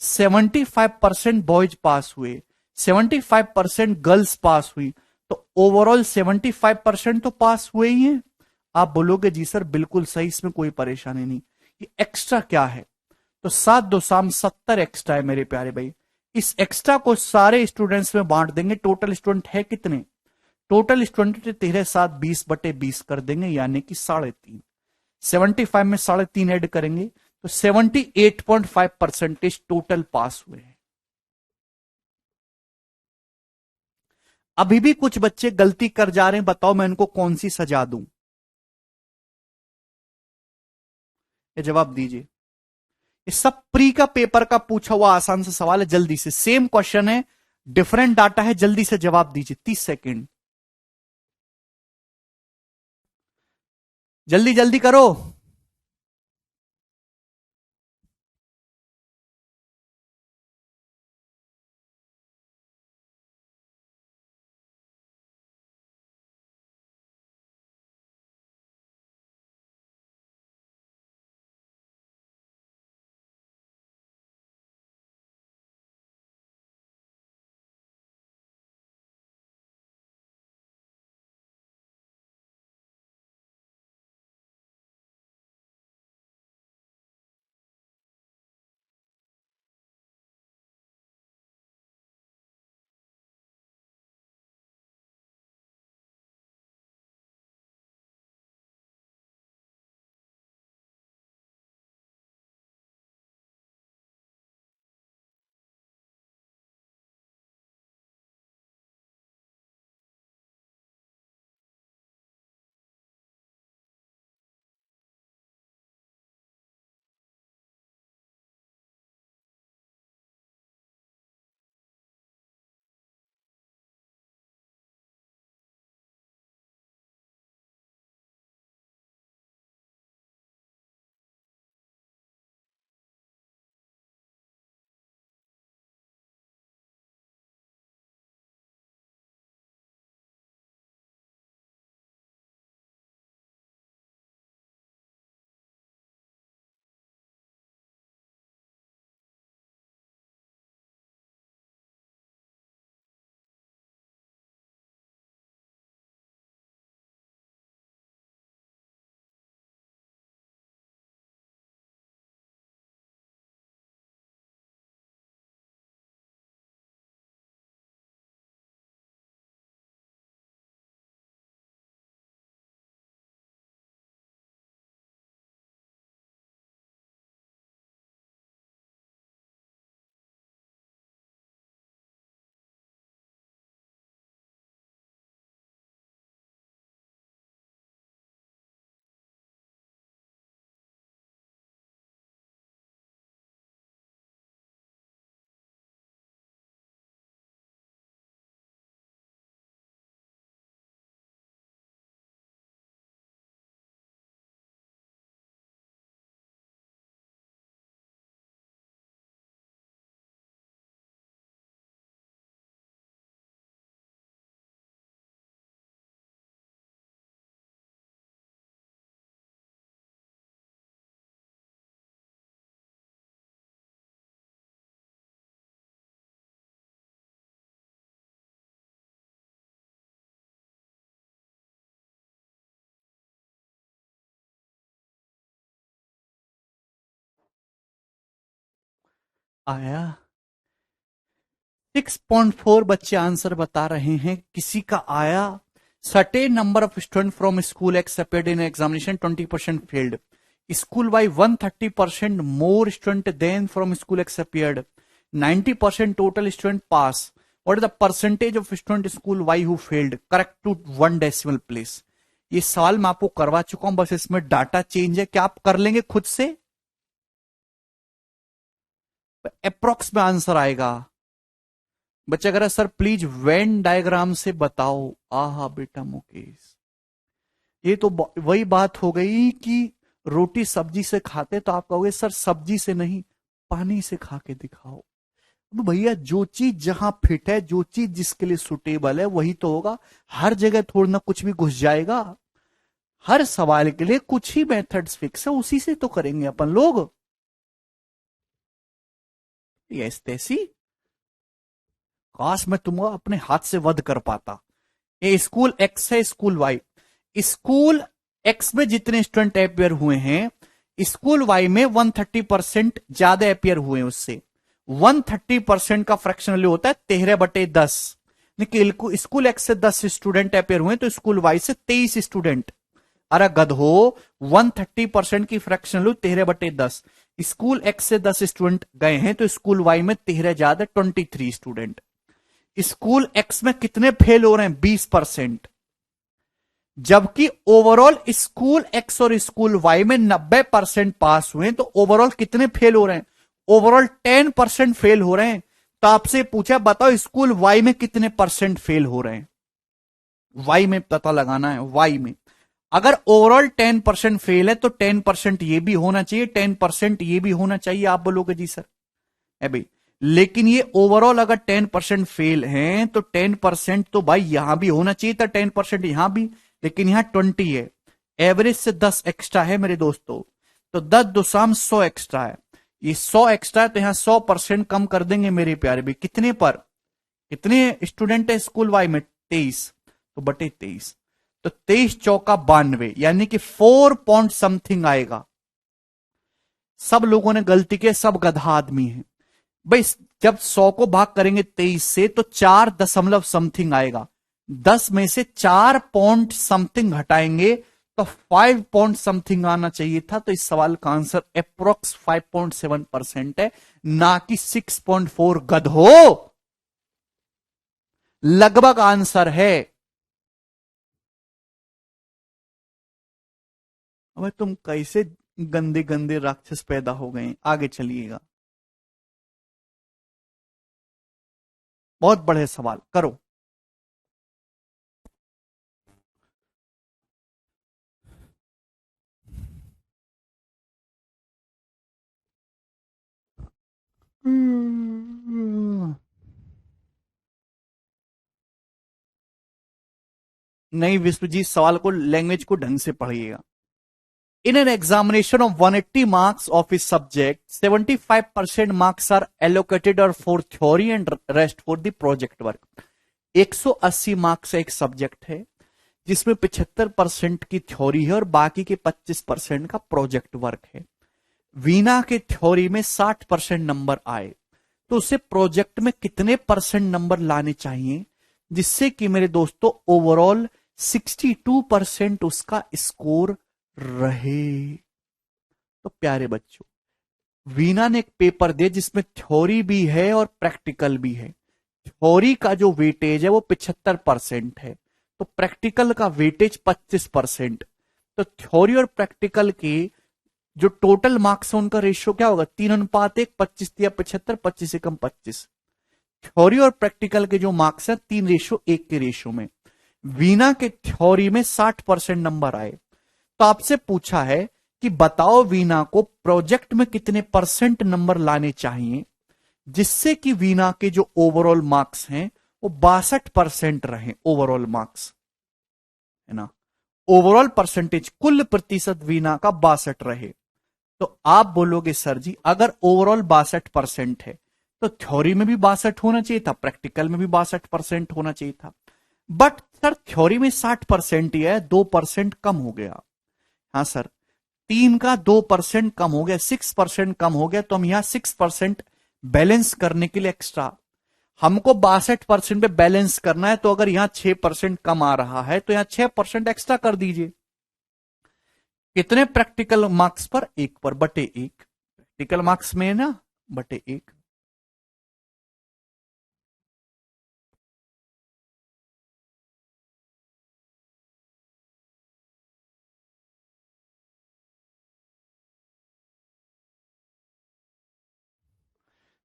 75% बॉयज पास हुए, 75% गर्ल्स पास हुई, तो ओवरऑल 75% तो पास हुए ही हैं। आप बोलोगे जी सर बिल्कुल सही, इसमें कोई परेशानी नहीं। ये एक्स्ट्रा क्या है? तो 7×2=70 एक्स्ट्रा है मेरे प्यारे भाई। इस एक्स्ट्रा को सारे स्टूडेंट्स में बांट देंगे। टोटल स्टूडेंट है कितने? टोटल स्टूडेंट 13×7=20/20 कर देंगे, यानी कि 3.5। 75 में 3.5 ऐड करेंगे, तो 78.5% टोटल पास हुए हैं। अभी भी कुछ बच्चे गलती कर जा रहे हैं, बताओ मैं इनको कौन सी सजा दूं? ये जवाब दीजिए। ये सब प्री का पेपर का पूछा हुआ आसान सा सवाल है, जल्दी से। सेम क्वेश्चन है, डिफरेंट डाटा है, जल्दी से जवाब दीजिए, 30 सेकेंड। जल्दी जल्दी करो। आया 6.4 बच्चे आंसर बता रहे हैं, किसी का आया। Certain number of student from school X appeared in examination 20% failed, school Y 130% more student than from school X appeared, 90% total student pass, what is the percentage of student school Y who failed, correct to 1 decimal place. ये सवाल मैं आपको करवा चुका हूं, बस इसमें data change है, क्या आप कर लेंगे खुद से? अप्रोक्स में आंसर आएगा। बच्चा कह रहा सर प्लीज वेन डायग्राम से बताओ। आहा बेटा मुकेश, ये तो वही बात हो गई कि रोटी सब्जी से खाते तो आप कहोगे सर सब्जी से नहीं, पानी से खा के दिखाओ। तो भैया जो चीज जहां फिट है, जो चीज जिसके लिए सुटेबल है वही तो होगा। हर जगह थोड़ा ना कुछ भी घुस जाएगा। हर सवाल के लिए कुछ ही मेथड्स फिक्स है, उसी से तो करेंगे अपन लोग। यस तैसी, काश मैं तुमको अपने हाथ से वध कर पाता। ये स्कूल एक्स है, स्कूल वाई। स्कूल एक्स में जितने स्टूडेंट अपियर हुए हैं, स्कूल वाई में 130% ज्यादा अपियर हुए हैं उससे। 130% का फ्रैक्शन वैल्यू होता है 13/10। स्कूल एक्स से 10 स्टूडेंट अपियर हुए तो स्कूल वाई से 23 स्टूडेंट। अरे गधो, 130% की फ्रैक्शन वैल्यू 13/10। स्कूल एक्स से 10 स्टूडेंट गए हैं तो स्कूल वाई में 13 ज्यादा 23 स्टूडेंट। स्कूल एक्स में कितने फेल हो रहे हैं? 20%। जबकि ओवरऑल स्कूल एक्स और स्कूल वाई में 90% पास हुए, तो ओवरऑल कितने फेल हो रहे हैं? ओवरऑल 10% फेल हो रहे हैं। तो आपसे पूछा बताओ स्कूल वाई में कितने परसेंट फेल हो रहे हैं? वाई में पता लगाना है। वाई में अगर ओवरऑल 10% फेल है तो 10% ये भी होना चाहिए, 10% ये भी होना चाहिए। आप बोलोगे जी सर भाई, लेकिन ये ओवरऑल अगर 10% फेल हैं तो 10% तो भाई यहां भी होना चाहिए था, 10% यहां भी, लेकिन यहां 20 है। एवरेज से 10 एक्स्ट्रा है मेरे दोस्तों, तो 10 दुसाम 100 एक्स्ट्रा है। ये 100 एक्स्ट्रा है तो यहां 100% कम कर देंगे मेरे प्यारे भी। कितने पर? कितने स्टूडेंट है स्कूल वाई में? 23, तो बटे 23, तो 23 चौका 92, यानी कि 4 पॉइंट समथिंग आएगा। सब लोगों ने गलती की, सब गधा आदमी है भाई। जब 100 को भाग करेंगे 23 से तो 4 दशमलव समथिंग आएगा। 10 में से 4 पॉइंट समथिंग घटाएंगे तो 5 पॉइंट समथिंग आना चाहिए था। तो इस सवाल का आंसर अप्रोक्स 5.7% है, ना कि 6.4। गधो, लगभग आंसर है। अब तुम कैसे गंदे गंदे राक्षस पैदा हो गए। आगे चलिएगा, बहुत बड़े सवाल करो। नहीं विश्वजीत, सवाल को लैंग्वेज को ढंग से पढ़िएगा। In an examination of 180 marks of a subject, 75% marks are allocated or for theory and rest for the project work. 180 marks एक सब्जेक्ट है जिसमें 75% की थ्योरी है और बाकी के 25% का प्रोजेक्ट वर्क है। वीना के थ्योरी में 60% नंबर आए तो उसे प्रोजेक्ट में कितने परसेंट नंबर लाने चाहिए जिससे कि मेरे दोस्तों ओवरऑल 62% उसका स्कोर रहे। तो प्यारे बच्चों, वीना ने एक पेपर दिया जिसमें थ्योरी भी है और प्रैक्टिकल भी है। थ्योरी का जो वेटेज है वो 75% है, तो प्रैक्टिकल का वेटेज 25%। तो थ्योरी और प्रैक्टिकल के जो टोटल मार्क्स है उनका रेशियो क्या होगा? 3:1, 25 दिया 75, 25 से कम 25। थ्योरी और प्रैक्टिकल के जो मार्क्स है 3:1 के रेशियो में। वीना के थ्योरी में 60% नंबर आए, तो आपसे पूछा है कि बताओ वीना को प्रोजेक्ट में कितने परसेंट नंबर लाने चाहिए जिससे कि वीना के जो ओवरऑल मार्क्स हैं वो 62% रहे। ओवरऑल मार्क्स है ना, ओवरऑल परसेंटेज, कुल प्रतिशत वीना का 62 रहे। तो आप बोलोगे सर जी अगर ओवरऑल 62% है तो थ्योरी में भी 62 होना चाहिए था, प्रैक्टिकल में भी 62% होना चाहिए था। बट सर थ्योरी में 60% ही है, 2% कम हो गया। हाँ सर, 3 का 2% कम हो गया, 6% कम हो गया, तो हम यहां 6% बैलेंस करने के लिए एक्स्ट्रा। हमको 62% पे बैलेंस करना है, तो अगर यहां 6% कम आ रहा है तो यहां 6% एक्स्ट्रा कर दीजिए। कितने प्रैक्टिकल मार्क्स पर? 1 पर, बटे 1। प्रैक्टिकल मार्क्स में ना बटे 1।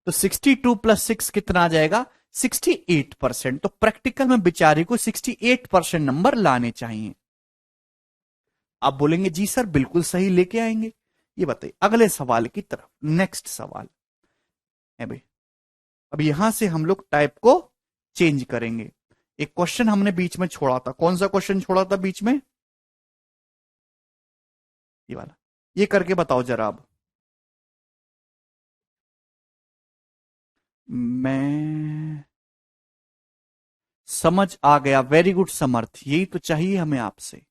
तो 62 प्लस 6 कितना आ जाएगा? 68%। तो प्रैक्टिकल में बेचारे को 68% नंबर लाने चाहिए। आप बोलेंगे जी सर बिल्कुल सही लेके आएंगे। ये बताइए अगले सवाल की तरफ, नेक्स्ट सवाल है भाई। अब यहां से हम लोग टाइप को चेंज करेंगे। एक क्वेश्चन हमने बीच में छोड़ा था, कौन सा क्वेश्चन छोड़ा था बीच में? ये वाला। ये करके बताओ जरा अब। मैं समझ आ गया, वेरी गुड समर्थ, यही तो चाहिए हमें आपसे।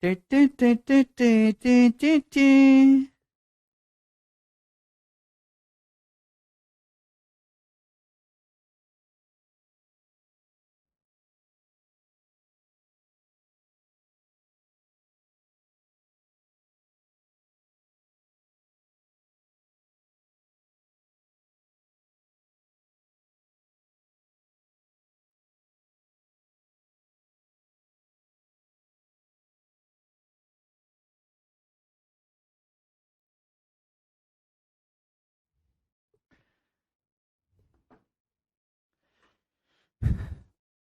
टे टे टे टे टे टे टे टे।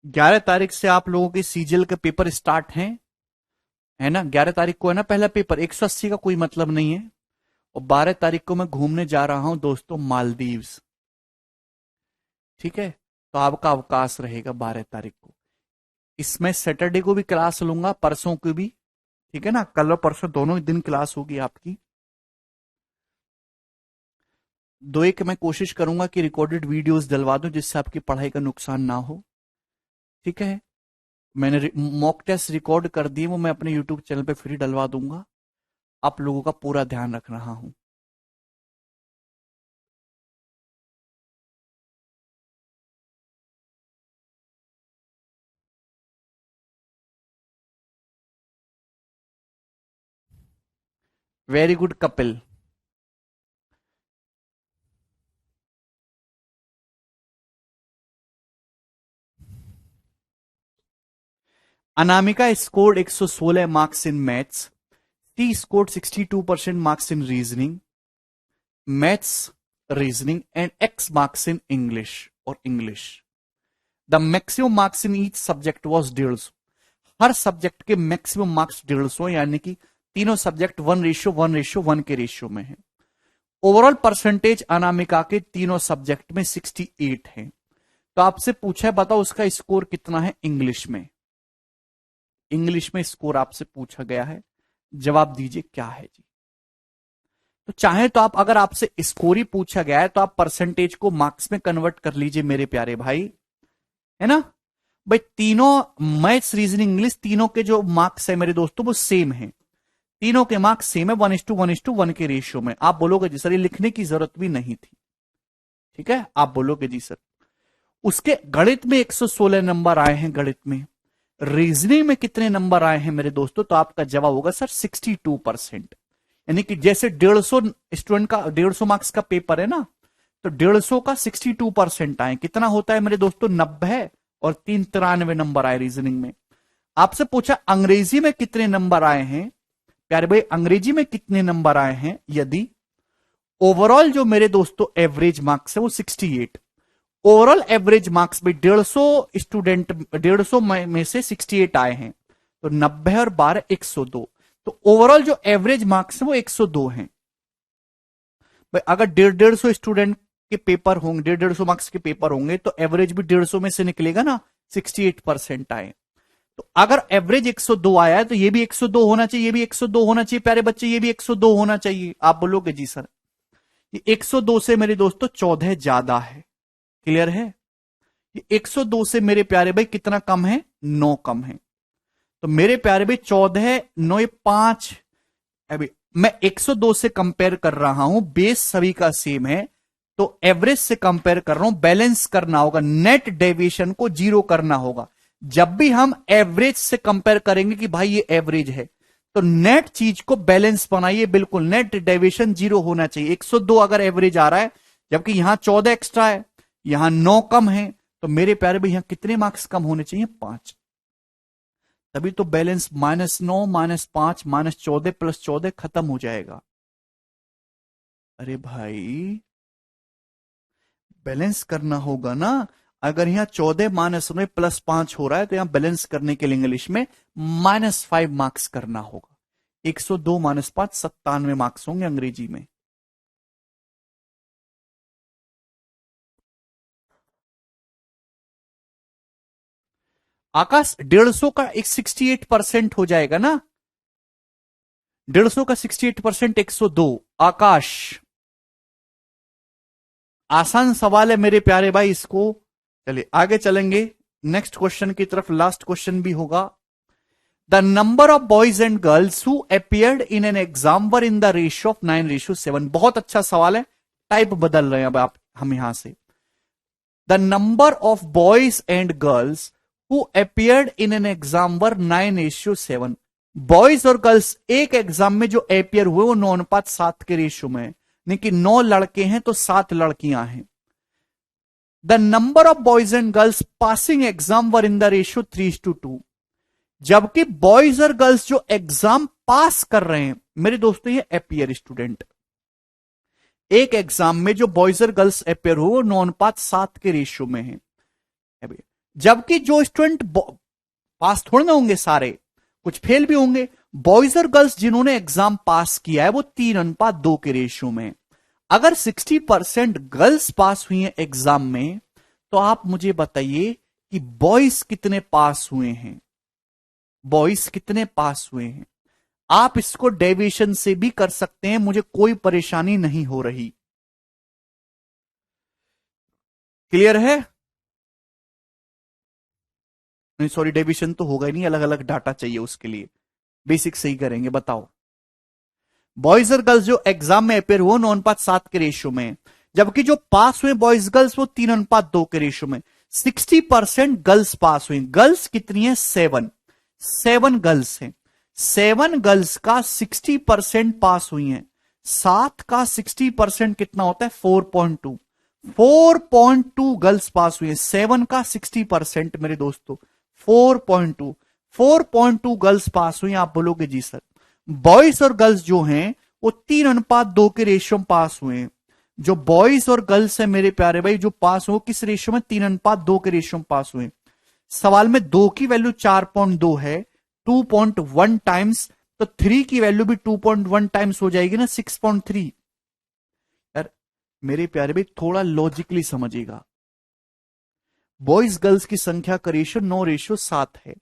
ग्यारह तारीख से आप लोगों के सीजीएल के पेपर स्टार्ट हैं, है ना? 11 तारीख को है ना पहला पेपर। 180 का कोई मतलब नहीं है। और 12 तारीख को मैं घूमने जा रहा हूं दोस्तों, मालदीव्स। ठीक है, तो आपका अवकाश रहेगा 12 तारीख को। इसमें सैटरडे को भी क्लास लूंगा, परसों को भी। ठीक है ना, कल और परसों दोनों दिन क्लास होगी आपकी। दो एक मैं कोशिश करूंगा कि रिकॉर्डेड वीडियोस डलवा दूं, जिससे आपकी पढ़ाई का नुकसान ना हो। ठीक है, मैंने मॉक टेस्ट रिकॉर्ड कर दिए, वो मैं अपने यूट्यूब चैनल पे फ्री डलवा दूंगा। आप लोगों का पूरा ध्यान रख रहा हूं। Very good Kapil. Anamika scored 116 marks in maths. T scored 62% marks in reasoning, maths, reasoning and X marks in English और English. The maximum marks in each subject was 150। हर सब्जेक्ट के मैक्सिमम मार्क्स 150, यानी कि तीनों सब्जेक्ट 1:1:1 के रेशियो में है। Overall percentage Anamika के तीनों सब्जेक्ट में 68 है। तो आपसे पूछा है बताओ उसका स्कोर कितना है इंग्लिश में। इंग्लिश में स्कोर आपसे पूछा गया है, जवाब दीजिए क्या है जी। तो चाहे तो आप, अगर आपसे स्कोर ही पूछा गया है तो आप परसेंटेज को मार्क्स में कन्वर्ट कर लीजिए मेरे प्यारे भाई, है ना? भाई तीनों मैथ्स, रीजनिंग, इंग्लिश, तीनों के जो मार्क्स है मेरे दोस्तों वो सेम है। तीनों के मार्क्स सेम है, 1:1:1 के रेशियो में। आप बोलोगे जी सर ये लिखने की जरूरत भी नहीं थी। ठीक है, आप बोलोगे जी सर। उसके गणित में 116 नंबर आए हैं गणित में। रीजनिंग में कितने नंबर आए हैं मेरे दोस्तों? तो आपका जवाब होगा सर 62%। यानी कि जैसे 150 स्टूडेंट का 150 मार्क्स का पेपर है ना, तो 150 का 62% आए। कितना होता है मेरे दोस्तों? 90। और 393 नंबर आए रीजनिंग में। आपसे पूछा अंग्रेजी में कितने नंबर आए हैं प्यारे भाई, अंग्रेजी में कितने नंबर आए हैं? यदि ओवरऑल जो मेरे दोस्तों एवरेज मार्क्स है वो 68, ओवरऑल एवरेज मार्क्स में 150 स्टूडेंट, 150 में से 68 आए हैं, तो 90 और 12 102। तो ओवरऑल जो एवरेज मार्क्स है वो 102 हैं। भाई अगर 150 स्टूडेंट के पेपर होंगे, 150 मार्क्स के पेपर होंगे, तो एवरेज भी 150 में से निकलेगा ना, 68% आए। तो अगर एवरेज 102 आया है तो ये भी 102 होना चाहिए, ये भी 102 होना चाहिए प्यारे बच्चे, ये भी 102 होना चाहिए। आप बोलोगे जी सर ये 102 से मेरे दोस्तों 14 ज्यादा है। क्लियर है? ये 102 से मेरे प्यारे भाई कितना कम है? 9 कम है। तो मेरे प्यारे भाई 14 9 5, अभी मैं 102 से कंपेयर कर रहा हूं, बेस सभी का सेम है, तो एवरेज से कंपेयर कर रहा हूं, बैलेंस करना होगा, नेट डेविएशन को जीरो करना होगा। जब भी हम एवरेज से कंपेयर करेंगे कि भाई ये एवरेज है, तो नेट चीज को बैलेंस बनाइए, बिल्कुल नेट डेविएशन जीरो होना चाहिए। 102 अगर एवरेज आ रहा है, जबकि यहां 14 एक्स्ट्रा है, यहां 9 कम है, तो मेरे प्यारे भाई यहां कितने मार्क्स कम होने चाहिए? 5। तभी तो बैलेंस -9 -5 -14 +14 खत्म हो जाएगा। अरे भाई बैलेंस करना होगा ना। अगर यहां 14 -9 +5 हो रहा है, तो यहां बैलेंस करने के लिए इंग्लिश में -5 मार्क्स करना होगा। 102 -5 97 मार्क्स होंगे अंग्रेजी में। आकाश 150 का एक 68% हो जाएगा ना? 150 का 68% 102। आकाश आसान सवाल है मेरे प्यारे भाई, इसको चलिए आगे चलेंगे नेक्स्ट क्वेश्चन की तरफ। लास्ट क्वेश्चन भी होगा। The number of boys and girls who appeared in an exam were in the ratio of 9:7। बहुत अच्छा सवाल है, टाइप बदल रहे हैं अब आप हम यहां से। The number of boys and girls who appeared in an exam were 9:7। Boys और गर्ल्स एक एग्जाम में जो अपियर हुए वो 9:7 के रेशियो में है, यानी कि 9 लड़के हैं तो 7 लड़कियां हैं। The number of boys and girls passing exam were in the ratio 3:2। जबकि बॉयज और गर्ल्स जो एग्जाम पास कर रहे हैं मेरे दोस्तों, ये अपियर स्टूडेंट, एक एग्जाम में जो बॉयज और गर्ल्स अपियर हो वो 9:7 के रेशियो में है। जबकि जो स्टूडेंट पास थोड़े ना होंगे, सारे कुछ फेल भी होंगे। बॉयज और गर्ल्स जिन्होंने एग्जाम पास किया है वो 3:2 के रेशियो में। अगर 60% गर्ल्स पास हुई हैं एग्जाम में, तो आप मुझे बताइए कि बॉयज कितने पास हुए हैं? बॉयज कितने पास हुए हैं? आप इसको डेविएशन से भी कर सकते हैं, मुझे कोई परेशानी नहीं हो रही। क्लियर है? नहीं सॉरी, डेविएशन तो होगा ही नहीं, अलग अलग डाटा चाहिए उसके लिए। बेसिक सही करेंगे, बताओ। बॉयज और गर्ल्स जो एग्जाम में अपेयर हुए 9:7 के रेशियो में, जबकि जो पास हुए बॉयज गर्ल्स वो 3:2 के रेशियो में। 60% गर्ल्स पास हुई। गर्ल्स कितनी है? 7 गर्ल्स हैं। 7 गर्ल्स का 60% पास हुई हैं। 7 का 60% कितना होता है? 4.2। 4.2 गर्ल्स पास हुई है। 7 का 60% मेरे दोस्तों 4.2। 4.2 गर्ल्स पास हुई। आप बोलोगे जी सर, बॉयज और गर्ल्स जो हैं वो 3:2 के रेशियो में पास हुए हैं। जो बॉयज और गर्ल्स है मेरे प्यारे भाई, जो पास हो किस रेशियो में? 3:2 के रेशियो में पास हुए। सवाल में 2 की वैल्यू 4.2 है, 2.1 टाइम्स, तो 3 की वैल्यू भी 2.1 टाइम्स हो जाएगी ना, 6.3। यार मेरे प्यारे भाई थोड़ा लॉजिकली समझिएगा। बॉयज गर्ल्स की संख्या का रेशियो 9:7 है।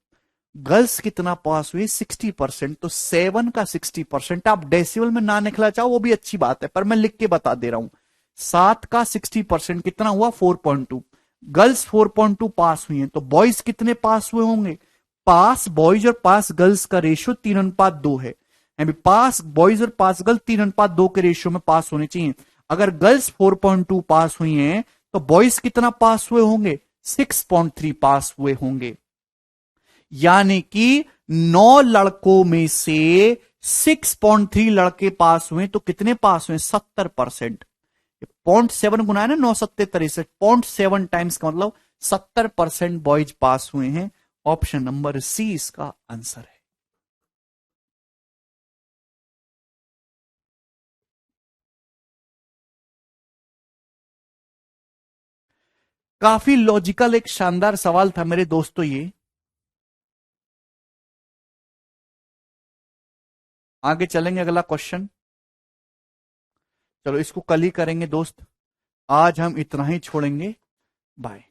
गर्ल्स कितना पास हुई? 60%। तो 7 का 60%, आप डेसिमल में ना निकला चाहो वो भी अच्छी बात है, पर मैं लिख के बता दे रहा हूं। 7 का 60% कितना हुआ? 4.2। गर्ल्स 4.2 पास हुई हैं, तो बॉयज कितने पास हुए होंगे? पास बॉयज और पास गर्ल्स का रेशियो 3:2 है। पास बॉयज और पास गर्ल्स 3:2 के रेशियो में पास होने चाहिए। अगर गर्ल्स 4.2 पास हुई हैं, तो बॉयज कितना पास हुए होंगे? 6.3 पास हुए होंगे। यानी कि 9 लड़कों में से 6.3 लड़के पास हुए, तो कितने पास हुए? 70%। 0.7 गुना है ना, 9 7 63, 0.7 टाइम्स का मतलब 70% बॉयज पास हुए हैं। ऑप्शन नंबर सी इसका आंसर है। काफी लॉजिकल एक शानदार सवाल था मेरे दोस्तों ये। आगे चलेंगे, अगला क्वेश्चन। चलो इसको कल ही करेंगे दोस्त, आज हम इतना ही छोड़ेंगे। बाय।